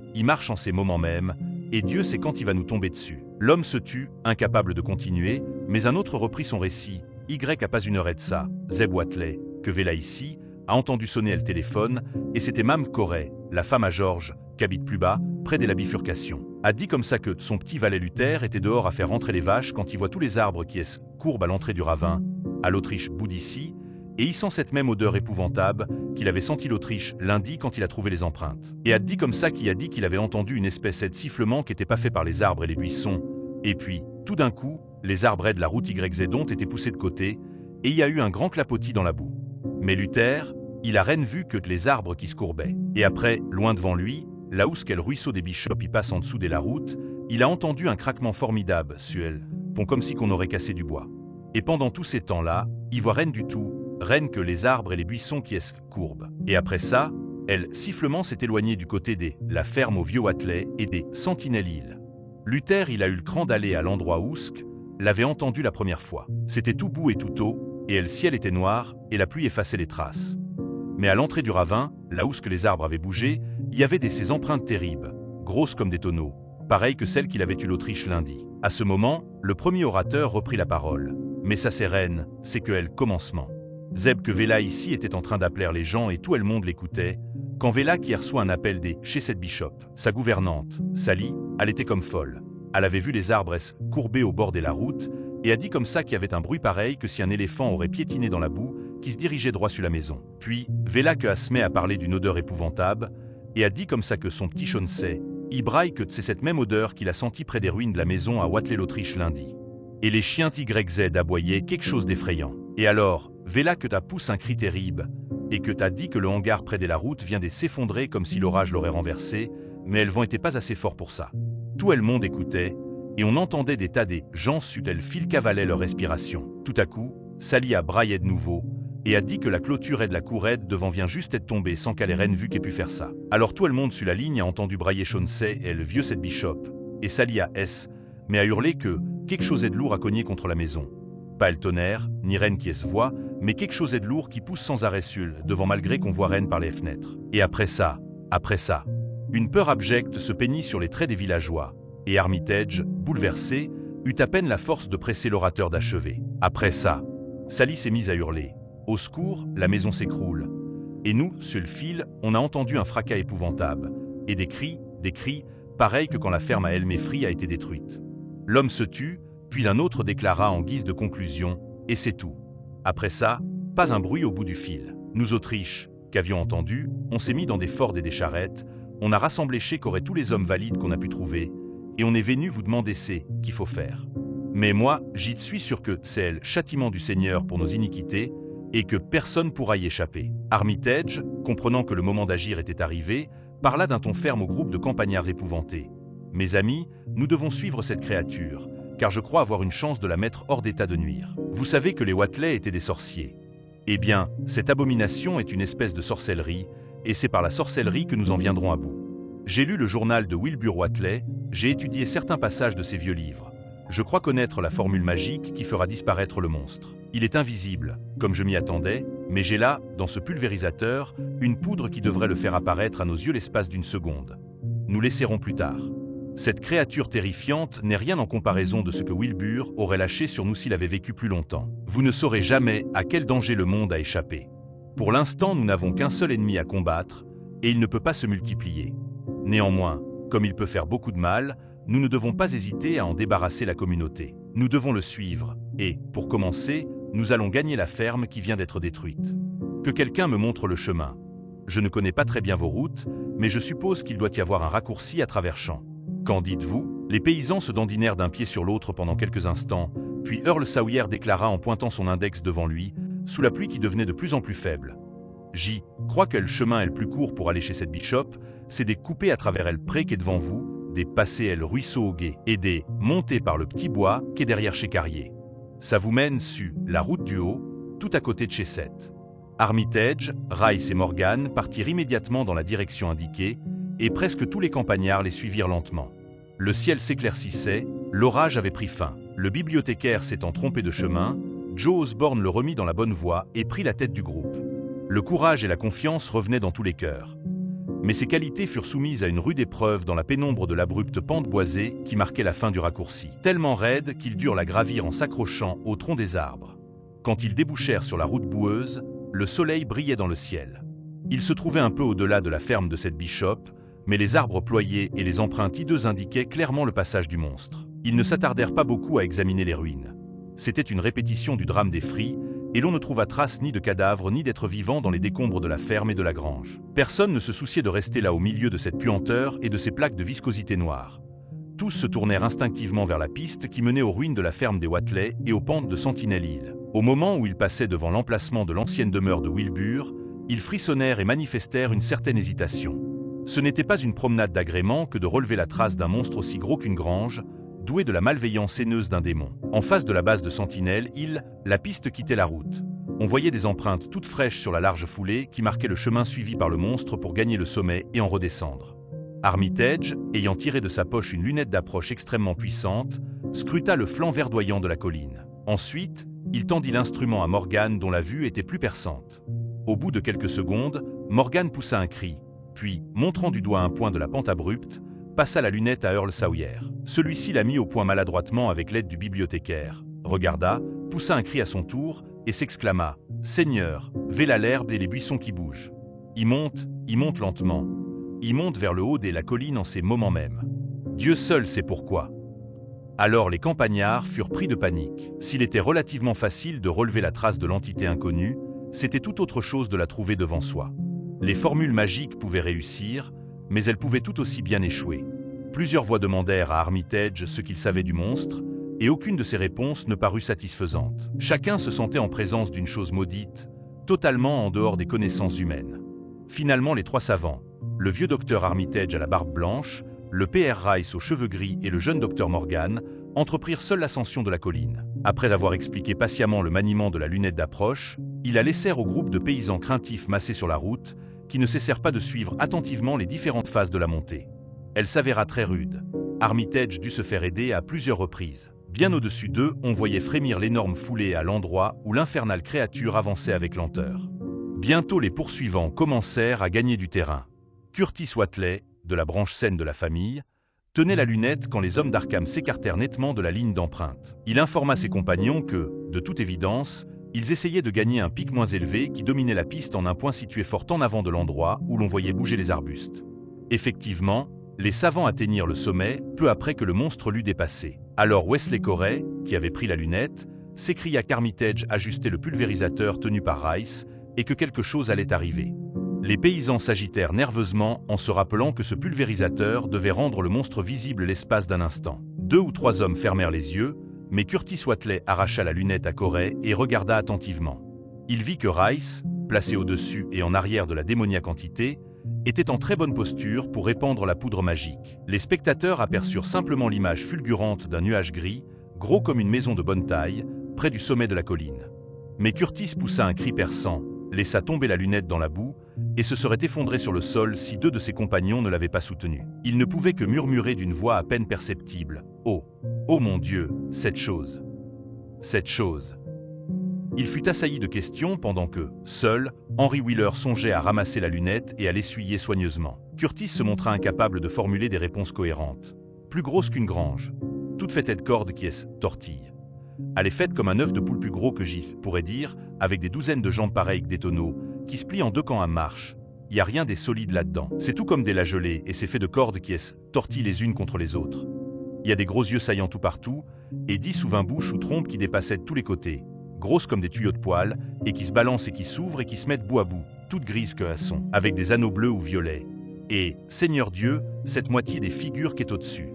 S1: en ces moments même, et Dieu sait quand il va nous tomber dessus. » L'homme se tut, incapable de continuer, mais un autre reprit son récit. « Y a pas 1 heure et de ça, Zeb Watley, que v'là ici, a entendu sonner le téléphone, et c'était Mame Corey, la femme à George, qu'habite plus bas, près de la bifurcation. A dit comme ça que son petit valet Luther était dehors à faire rentrer les vaches quand il voit tous les arbres qui courbent à l'entrée du ravin, à l'Autriche bout d'ici, et il sent cette même odeur épouvantable qu'il avait senti l'Autriche lundi quand il a trouvé les empreintes. Et a dit comme ça qui a dit qu'il avait entendu une espèce de sifflement qui n'était pas fait par les arbres et les buissons, et puis, tout d'un coup, les arbres de la route YZ ont été poussés de côté, et il y a eu un grand clapotis dans la boue. Mais Luther, il a rien vu que les arbres qui se courbaient. Et après, loin devant lui, là où ce qu'est le ruisseau des Bishops y passe en dessous de la route, il a entendu un craquement formidable, suel, pont comme si qu'on aurait cassé du bois. Et pendant tous ces temps-là, il voit rien du tout, rien que les arbres et les buissons qui courbent. Et après ça, sifflement s'est éloigné du côté des la ferme au vieux Watley et des Sentinelles Hill. Luther, il a eu le cran d'aller à l'endroit où l'avait entendu la première fois. C'était tout bout et tout eau, et le ciel était noir, et la pluie effaçait les traces. Mais à l'entrée du ravin, là où les arbres avaient bougé, il y avait ces empreintes terribles, grosses comme des tonneaux, pareilles que celles qu'il avait eues l'Autriche lundi. À ce moment, le premier orateur reprit la parole. Mais ça c'est reine, c'est que commencement. Zeb que Vela ici était en train d'appeler les gens et tout le monde l'écoutait, quand Vela qui reçoit un appel chez cette Bishop, sa gouvernante, Sally, elle était comme folle. Elle avait vu les arbres courbés au bord de la route, et a dit comme ça qu'il y avait un bruit pareil que si un éléphant aurait piétiné dans la boue, qui se dirigeait droit sur la maison. Puis, Vela que se met à parler d'une odeur épouvantable, et a dit comme ça que son petit Chauncey, il braille que c'est cette même odeur qu'il a sentie près des ruines de la maison à Watley l'Autriche lundi. Et les chiens YZ aboyaient quelque chose d'effrayant. Et alors, Vela que t'as poussé un cri terrible, et que t'as dit que le hangar près de la route vient de s'effondrer comme si l'orage l'aurait renversé, mais le vent était pas assez fort pour ça. Tout le monde écoutait, et on entendait des tas de gens sut-elle fil cavalaient leur respiration. Tout à coup, Sally a braillé de nouveau, et a dit que la clôture de la courette devant vient juste être tombée sans qu'elle ait rien vu qu'ait pu faire ça. Alors tout le monde sur la ligne a entendu brailler Chauncey et le vieux cette Bishop, et Sally a mais a hurlé que quelque chose est de lourd à cogner contre la maison. Pas le tonnerre, ni reine qui se voit, mais quelque chose est de lourd qui pousse sans arrêt devant malgré qu'on voit reine par les fenêtres. Et après ça, une peur abjecte se peignit sur les traits des villageois, et Armitage, bouleversé, eut à peine la force de presser l'orateur d'achever. Après ça, Sally s'est mise à hurler. Au secours, la maison s'écroule. Et nous, sur le fil, on a entendu un fracas épouvantable, et des cris, pareils que quand la ferme à Elmefry a été détruite. L'homme se tut, puis un autre déclara en guise de conclusion, et c'est tout. Après ça, pas un bruit au bout du fil. Nous Autriches, qu'avions entendu, on s'est mis dans des forts et des charrettes, on a rassemblé chez Corée tous les hommes valides qu'on a pu trouver, et on est venu vous demander qu'il faut faire. Mais moi, j'y suis sûr que c'est le châtiment du Seigneur pour nos iniquités, et que personne pourra y échapper. Armitage, comprenant que le moment d'agir était arrivé, parla d'un ton ferme au groupe de campagnards épouvantés. Mes amis, nous devons suivre cette créature, car je crois avoir une chance de la mettre hors d'état de nuire. Vous savez que les Watley étaient des sorciers. Eh bien, cette abomination est une espèce de sorcellerie, et c'est par la sorcellerie que nous en viendrons à bout. J'ai lu le journal de Wilbur Watley, j'ai étudié certains passages de ses vieux livres. Je crois connaître la formule magique qui fera disparaître le monstre. Il est invisible, comme je m'y attendais, mais j'ai là, dans ce pulvérisateur, une poudre qui devrait le faire apparaître à nos yeux l'espace d'une seconde. Nous l'essaierons plus tard. Cette créature terrifiante n'est rien en comparaison de ce que Wilbur aurait lâché sur nous s'il avait vécu plus longtemps. Vous ne saurez jamais à quel danger le monde a échappé. Pour l'instant, nous n'avons qu'un seul ennemi à combattre, et il ne peut pas se multiplier. Néanmoins, comme il peut faire beaucoup de mal, nous ne devons pas hésiter à en débarrasser la communauté. Nous devons le suivre, et, pour commencer, nous allons gagner la ferme qui vient d'être détruite. Que quelqu'un me montre le chemin. Je ne connais pas très bien vos routes, mais je suppose qu'il doit y avoir un raccourci à travers champs. Qu'en dites-vous? Les paysans se dandinèrent d'un pied sur l'autre pendant quelques instants, puis Earl Sawyer déclara en pointant son index devant lui, sous la pluie qui devenait de plus en plus faible. J'y crois que le chemin est le plus court pour aller chez cette bishop, c'est des coupés à travers le pré qui est devant vous, des passés le ruisseau au gué, et des montées par le petit bois qui est derrière chez Carrier. Ça vous mène sur la route du haut, tout à côté de chez Seth. Armitage, Rice et Morgan partirent immédiatement dans la direction indiquée, et presque tous les campagnards les suivirent lentement. Le ciel s'éclaircissait, l'orage avait pris fin. Le bibliothécaire s'étant trompé de chemin, Joe Osborne le remit dans la bonne voie et prit la tête du groupe. Le courage et la confiance revenaient dans tous les cœurs. Mais ces qualités furent soumises à une rude épreuve dans la pénombre de l'abrupte pente boisée qui marquait la fin du raccourci, tellement raide qu'ils durent la gravir en s'accrochant au tronc des arbres. Quand ils débouchèrent sur la route boueuse, le soleil brillait dans le ciel. Ils se trouvaient un peu au-delà de la ferme de cette bishop, mais les arbres ployés et les empreintes hideuses indiquaient clairement le passage du monstre. Ils ne s'attardèrent pas beaucoup à examiner les ruines. C'était une répétition du drame des Fries, et l'on ne trouva trace ni de cadavres ni d'êtres vivants dans les décombres de la ferme et de la grange. Personne ne se souciait de rester là au milieu de cette puanteur et de ces plaques de viscosité noire. Tous se tournèrent instinctivement vers la piste qui menait aux ruines de la ferme des Watley et aux pentes de Sentinel Hill. Au moment où ils passaient devant l'emplacement de l'ancienne demeure de Wilbur, ils frissonnèrent et manifestèrent une certaine hésitation. Ce n'était pas une promenade d'agrément que de relever la trace d'un monstre aussi gros qu'une grange, doué de la malveillance haineuse d'un démon. En face de la base de Sentinel Hill, la piste quittait la route. On voyait des empreintes toutes fraîches sur la large foulée qui marquaient le chemin suivi par le monstre pour gagner le sommet et en redescendre. Armitage, ayant tiré de sa poche une lunette d'approche extrêmement puissante, scruta le flanc verdoyant de la colline. Ensuite, il tendit l'instrument à Morgan dont la vue était plus perçante. Au bout de quelques secondes, Morgan poussa un cri, puis, montrant du doigt un point de la pente abrupte, passa la lunette à Earl Sawyer. Celui-ci la mit au point maladroitement avec l'aide du bibliothécaire, regarda, poussa un cri à son tour et s'exclama « Seigneur, v'là l'herbe et les buissons qui bougent. Il monte lentement. Il monte vers le haut de la colline en ces moments mêmes. Dieu seul sait pourquoi. » Alors les campagnards furent pris de panique. S'il était relativement facile de relever la trace de l'entité inconnue, c'était tout autre chose de la trouver devant soi. Les formules magiques pouvaient réussir, mais elles pouvaient tout aussi bien échouer. Plusieurs voix demandèrent à Armitage ce qu'il savait du monstre, et aucune de ces réponses ne parut satisfaisante. Chacun se sentait en présence d'une chose maudite, totalement en dehors des connaissances humaines. Finalement, les trois savants, le vieux docteur Armitage à la barbe blanche, le PR Rice aux cheveux gris et le jeune docteur Morgan, entreprirent seuls l'ascension de la colline. Après avoir expliqué patiemment le maniement de la lunette d'approche, ils la laissèrent au groupe de paysans craintifs massés sur la route, qui ne cessèrent pas de suivre attentivement les différentes phases de la montée. Elle s'avéra très rude. Armitage dut se faire aider à plusieurs reprises. Bien au-dessus d'eux, on voyait frémir l'énorme foulée à l'endroit où l'infernale créature avançait avec lenteur. Bientôt les poursuivants commencèrent à gagner du terrain. Curtis Watley, de la branche saine de la famille, tenait la lunette quand les hommes d'Arkham s'écartèrent nettement de la ligne d'empreinte. Il informa ses compagnons que, de toute évidence, ils essayaient de gagner un pic moins élevé qui dominait la piste en un point situé fort en avant de l'endroit où l'on voyait bouger les arbustes. Effectivement, les savants atteignirent le sommet peu après que le monstre l'eut dépassé. Alors Wesley Corey, qui avait pris la lunette, s'écria qu'Armitage ajustait le pulvérisateur tenu par Rice et que quelque chose allait arriver. Les paysans s'agitèrent nerveusement en se rappelant que ce pulvérisateur devait rendre le monstre visible l'espace d'un instant. 2 ou 3 hommes fermèrent les yeux, mais Curtis Watley arracha la lunette à Corey et regarda attentivement. Il vit que Rice, placé au-dessus et en arrière de la démoniaque entité, était en très bonne posture pour répandre la poudre magique. Les spectateurs aperçurent simplement l'image fulgurante d'un nuage gris, gros comme une maison de bonne taille, près du sommet de la colline. Mais Curtis poussa un cri perçant, laissa tomber la lunette dans la boue, et se serait effondré sur le sol si 2 de ses compagnons ne l'avaient pas soutenu. Il ne pouvait que murmurer d'une voix à peine perceptible « Oh, oh mon Dieu, cette chose. Cette chose. » Il fut assailli de questions pendant que, seul, Henry Wheeler songeait à ramasser la lunette et à l'essuyer soigneusement. Curtis se montra incapable de formuler des réponses cohérentes. Plus grosse qu'une grange, toute faite de cordes qui est tortille. Elle est faite comme un œuf de poule plus gros que J, pourrait dire, avec des douzaines de jambes pareilles que des tonneaux, qui se plient en 2 camps à marche. Y a rien des solides là-dedans. C'est tout comme des lagelées et c'est fait de cordes qui est tortillent les unes contre les autres. Il y a des gros yeux saillants tout partout, et 10 ou 20 bouches ou trompes qui dépassaient de tous les côtés, grosses comme des tuyaux de poêle, et qui se balancent et qui s'ouvrent et qui se mettent bout à bout, toutes grises que elles sont, avec des anneaux bleus ou violets. Et, Seigneur Dieu, cette moitié des figures qui est au-dessus.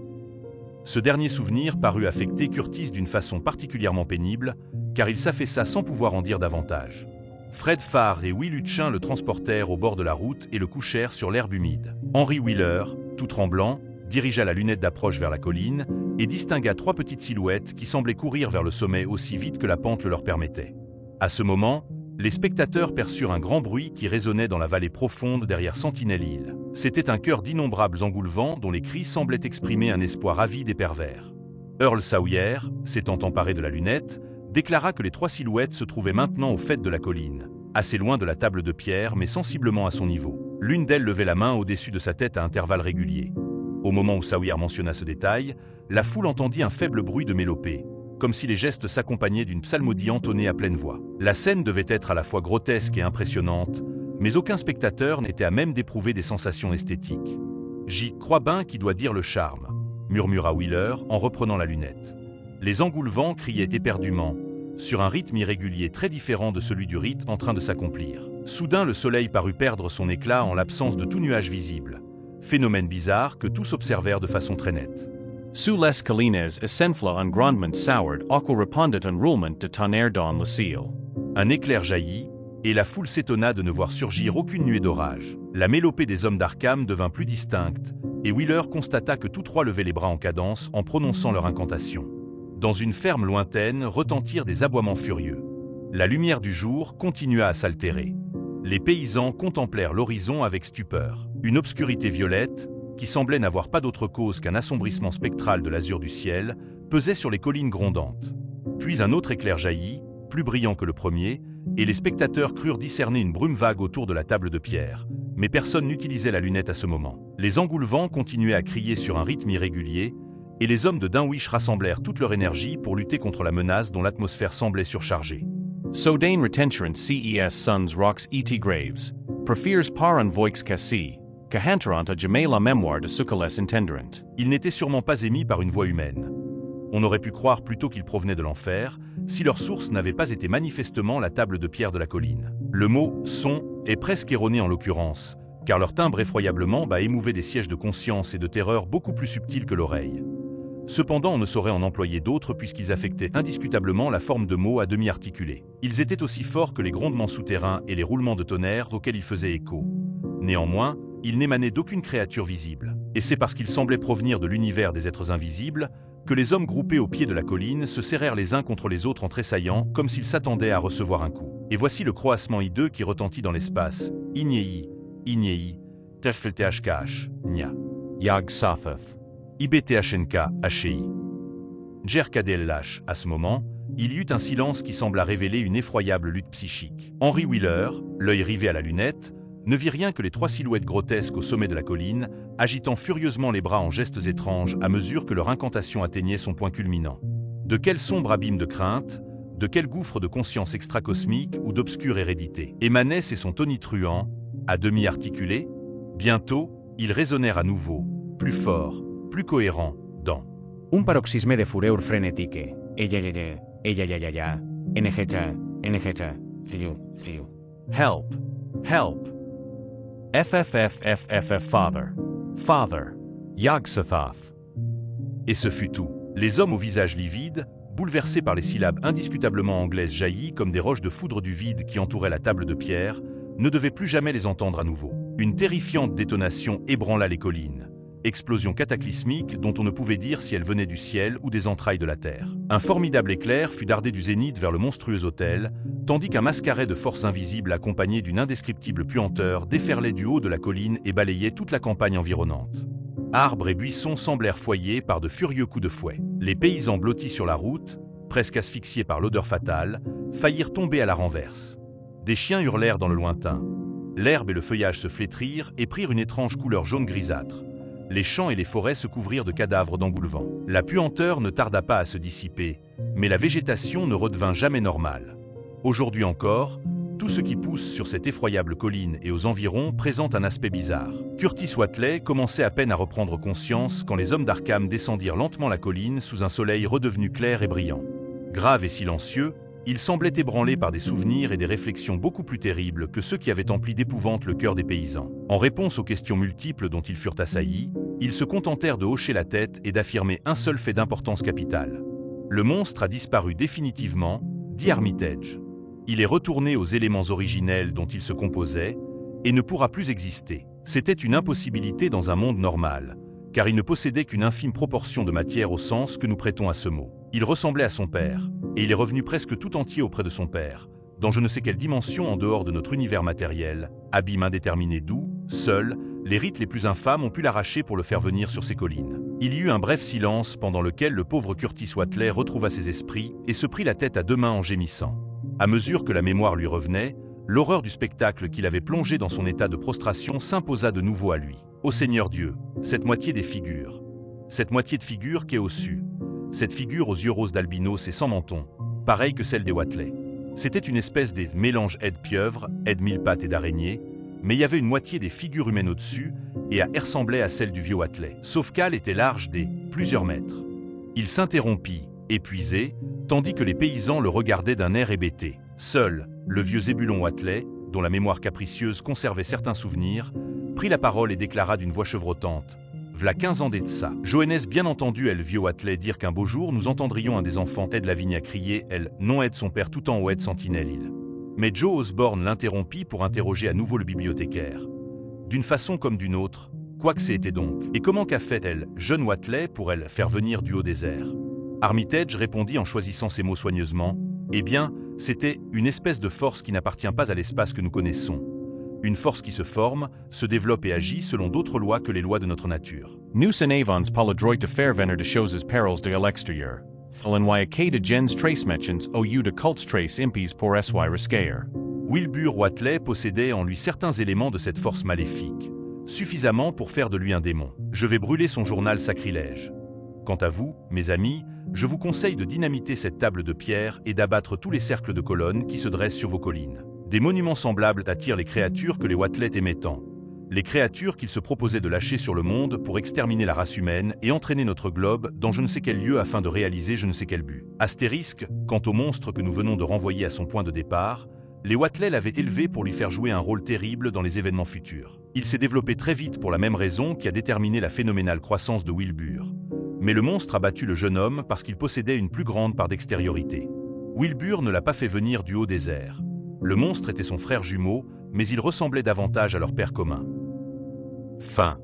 S1: Ce dernier souvenir parut affecter Curtis d'une façon particulièrement pénible, car il s'affaissa sans pouvoir en dire davantage. Fred Farr et Will Hutchin le transportèrent au bord de la route et le couchèrent sur l'herbe humide. Henry Wheeler, tout tremblant, dirigea la lunette d'approche vers la colline et distingua 3 petites silhouettes qui semblaient courir vers le sommet aussi vite que la pente le leur permettait. À ce moment, les spectateurs perçurent un grand bruit qui résonnait dans la vallée profonde derrière Sentinel Hill. C'était un chœur d'innombrables engoulevents dont les cris semblaient exprimer un espoir avide et pervers. Earl Sawyer, s'étant emparé de la lunette, déclara que les 3 silhouettes se trouvaient maintenant au faîte de la colline, assez loin de la table de pierre mais sensiblement à son niveau. L'une d'elles levait la main au-dessus de sa tête à intervalles réguliers. Au moment où Sawyer mentionna ce détail, la foule entendit un faible bruit de mélopée, comme si les gestes s'accompagnaient d'une psalmodie entonnée à pleine voix. La scène devait être à la fois grotesque et impressionnante, mais aucun spectateur n'était à même d'éprouver des sensations esthétiques. « J'y crois ben qui doit dire le charme », murmura Wheeler en reprenant la lunette. Les engoulevents criaient éperdument, sur un rythme irrégulier très différent de celui du rite en train de s'accomplir. Soudain, le soleil parut perdre son éclat en l'absence de tout nuage visible. Phénomène bizarre que tous observèrent de façon très nette.
S2: Sous les collines essenfla un grandement soured aqua répondit un roulement de tonnerre dans le ciel.
S1: Un éclair jaillit, et la foule s'étonna de ne voir surgir aucune nuée d'orage. La mélopée des hommes d'Arkham devint plus distincte, et Wheeler constata que tous 3 levaient les bras en cadence en prononçant leur incantation. Dans une ferme lointaine retentirent des aboiements furieux. La lumière du jour continua à s'altérer. Les paysans contemplèrent l'horizon avec stupeur. Une obscurité violette, qui semblait n'avoir pas d'autre cause qu'un assombrissement spectral de l'azur du ciel, pesait sur les collines grondantes. Puis un autre éclair jaillit, plus brillant que le premier, et les spectateurs crurent discerner une brume vague autour de la table de pierre. Mais personne n'utilisait la lunette à ce moment. Les engoulevents continuaient à crier sur un rythme irrégulier, et les hommes de Dunwich rassemblèrent toute leur énergie pour lutter contre la menace dont l'atmosphère semblait surchargée.
S2: Sodain retenturant ces sons rocks et graves, prefers par un voix cassi, cahanterant a jamais la mémoire de ce que les entenderant.
S1: Il n'était sûrement pas émis par une voix humaine. On aurait pu croire plutôt qu'ils provenaient de l'enfer, si leur source n'avait pas été manifestement la table de pierre de la colline. Le mot « son » est presque erroné en l'occurrence, car leur timbre effroyablement bas émouvait des sièges de conscience et de terreur beaucoup plus subtils que l'oreille. Cependant, on ne saurait en employer d'autres puisqu'ils affectaient indiscutablement la forme de mots à demi articulés. Ils étaient aussi forts que les grondements souterrains et les roulements de tonnerre auxquels ils faisaient écho. Néanmoins, ils n'émanaient d'aucune créature visible. Et c'est parce qu'ils semblaient provenir de l'univers des êtres invisibles que les hommes groupés au pied de la colline se serrèrent les uns contre les autres en tressaillant comme s'ils s'attendaient à recevoir un coup. Et voici le croassement hideux qui retentit dans l'espace. Ignei, Ignei, Terfelthkh, Nya.
S2: Yag Safaf.
S1: IBTHNK, HI. Jerkadel-Lach, à ce moment, il y eut un silence qui sembla révéler une effroyable lutte psychique. Henry Wheeler, l'œil rivé à la lunette, ne vit rien que les 3 silhouettes grotesques au sommet de la colline, agitant furieusement les bras en gestes étranges à mesure que leur incantation atteignait son point culminant. De quel sombre abîme de crainte, de quel gouffre de conscience extracosmique ou d'obscure hérédité émanait ces sons tonitruants, à demi articulés? Bientôt, ils résonnèrent à nouveau, plus forts, plus cohérents, dans
S3: Un paroxysme de fureur frenétique. Enegeta, Fiu.
S2: Help! Help! FFFFFF Father! Father! Yag Sathath!
S1: Et ce fut tout. Les hommes au visage livide, bouleversés par les syllabes indiscutablement anglaises jaillies comme des roches de foudre du vide qui entouraient la table de pierre, ne devaient plus jamais les entendre à nouveau. Une terrifiante détonation ébranla les collines. Explosion cataclysmique dont on ne pouvait dire si elle venait du ciel ou des entrailles de la terre. Un formidable éclair fut dardé du zénith vers le monstrueux autel, tandis qu'un mascaret de force invisible accompagné d'une indescriptible puanteur déferlait du haut de la colline et balayait toute la campagne environnante. Arbres et buissons semblèrent foyés par de furieux coups de fouet. Les paysans blottis sur la route, presque asphyxiés par l'odeur fatale, faillirent tomber à la renverse. Des chiens hurlèrent dans le lointain. L'herbe et le feuillage se flétrirent et prirent une étrange couleur jaune grisâtre. Les champs et les forêts se couvrirent de cadavres d'engoulevents. La puanteur ne tarda pas à se dissiper, mais la végétation ne redevint jamais normale. Aujourd'hui encore, Tout ce qui pousse sur cette effroyable colline et aux environs présente un aspect bizarre. Curtis Watley commençait à peine à reprendre conscience quand les hommes d'Arkham descendirent lentement la colline sous un soleil redevenu clair et brillant. Grave et silencieux, il semblait ébranlé par des souvenirs et des réflexions beaucoup plus terribles que ceux qui avaient empli d'épouvante le cœur des paysans. En réponse aux questions multiples dont ils furent assaillis, ils se contentèrent de hocher la tête et d'affirmer un seul fait d'importance capitale. Le monstre a disparu définitivement, dit Armitage. Il est retourné aux éléments originels dont il se composait et ne pourra plus exister. C'était une impossibilité dans un monde normal, car il ne possédait qu'une infime proportion de matière au sens que nous prêtons à ce mot. Il ressemblait à son père, et il est revenu presque tout entier auprès de son père, dans je ne sais quelle dimension en dehors de notre univers matériel, abîme indéterminé d'où, seuls, les rites les plus infâmes ont pu l'arracher pour le faire venir sur ces collines. Il y eut un bref silence pendant lequel le pauvre Curtis Watley retrouva ses esprits et se prit la tête à deux mains en gémissant. À mesure que la mémoire lui revenait, l'horreur du spectacle qu'il avait plongé dans son état de prostration s'imposa de nouveau à lui. Ô Seigneur Dieu, cette moitié des figures, cette moitié de figure qu'est au-dessus, cette figure aux yeux roses d'albinos et sans menton, pareille que celle des Watley. C'était une espèce de mélange aide-pieuvre, aide-mille-pattes et d'araignée, mais il y avait une moitié des figures humaines au-dessus, et elle ressemblait à celle du vieux Watley, sauf qu'elle était large des plusieurs mètres. Il s'interrompit, épuisé, tandis que les paysans le regardaient d'un air hébété. Seul, le vieux Zébulon Watley, dont la mémoire capricieuse conservait certains souvenirs, prit la parole et déclara d'une voix chevrotante. V'là 15 ans de ça. Joannès bien entendu elle vieux Watley dire qu'un beau jour nous entendrions un des enfants aide la vigne à crier, elle, non aide son père tout en haut aide sentinelle il. Mais Joe Osborne l'interrompit pour interroger à nouveau le bibliothécaire. D'une façon comme d'une autre, quoi que c'était donc. Et comment qu'a fait elle, jeune Watley, pour elle faire venir du haut désert? Armitage répondit en choisissant ses mots soigneusement. Eh bien, c'était une espèce de force qui n'appartient pas à l'espace que nous connaissons. Une force qui se forme, se développe et agit selon d'autres lois que les lois de notre nature.
S2: Nous en avons paladroit de faire venir de choses perils de l'extérieur. L'envoyer de gens trace mechens au lieu de cultes trace impies pour sy risquer.
S1: Wilbur Watley possédait en lui certains éléments de cette force maléfique, suffisamment pour faire de lui un démon. Je vais brûler son journal sacrilège. Quant à vous, mes amis, je vous conseille de dynamiter cette table de pierre et d'abattre tous les cercles de colonnes qui se dressent sur vos collines. Des monuments semblables attirent les créatures que les Watley aimaient tant. Les créatures qu'ils se proposaient de lâcher sur le monde pour exterminer la race humaine et entraîner notre globe dans je ne sais quel lieu afin de réaliser je ne sais quel but. Astérisque, quant au monstre que nous venons de renvoyer à son point de départ, les Watley l'avaient élevé pour lui faire jouer un rôle terrible dans les événements futurs. Il s'est développé très vite pour la même raison qui a déterminé la phénoménale croissance de Wilbur. Mais le monstre a battu le jeune homme parce qu'il possédait une plus grande part d'extériorité. Wilbur ne l'a pas fait venir du haut désert. Le monstre était son frère jumeau, mais il ressemblait davantage à leur père commun. Fin.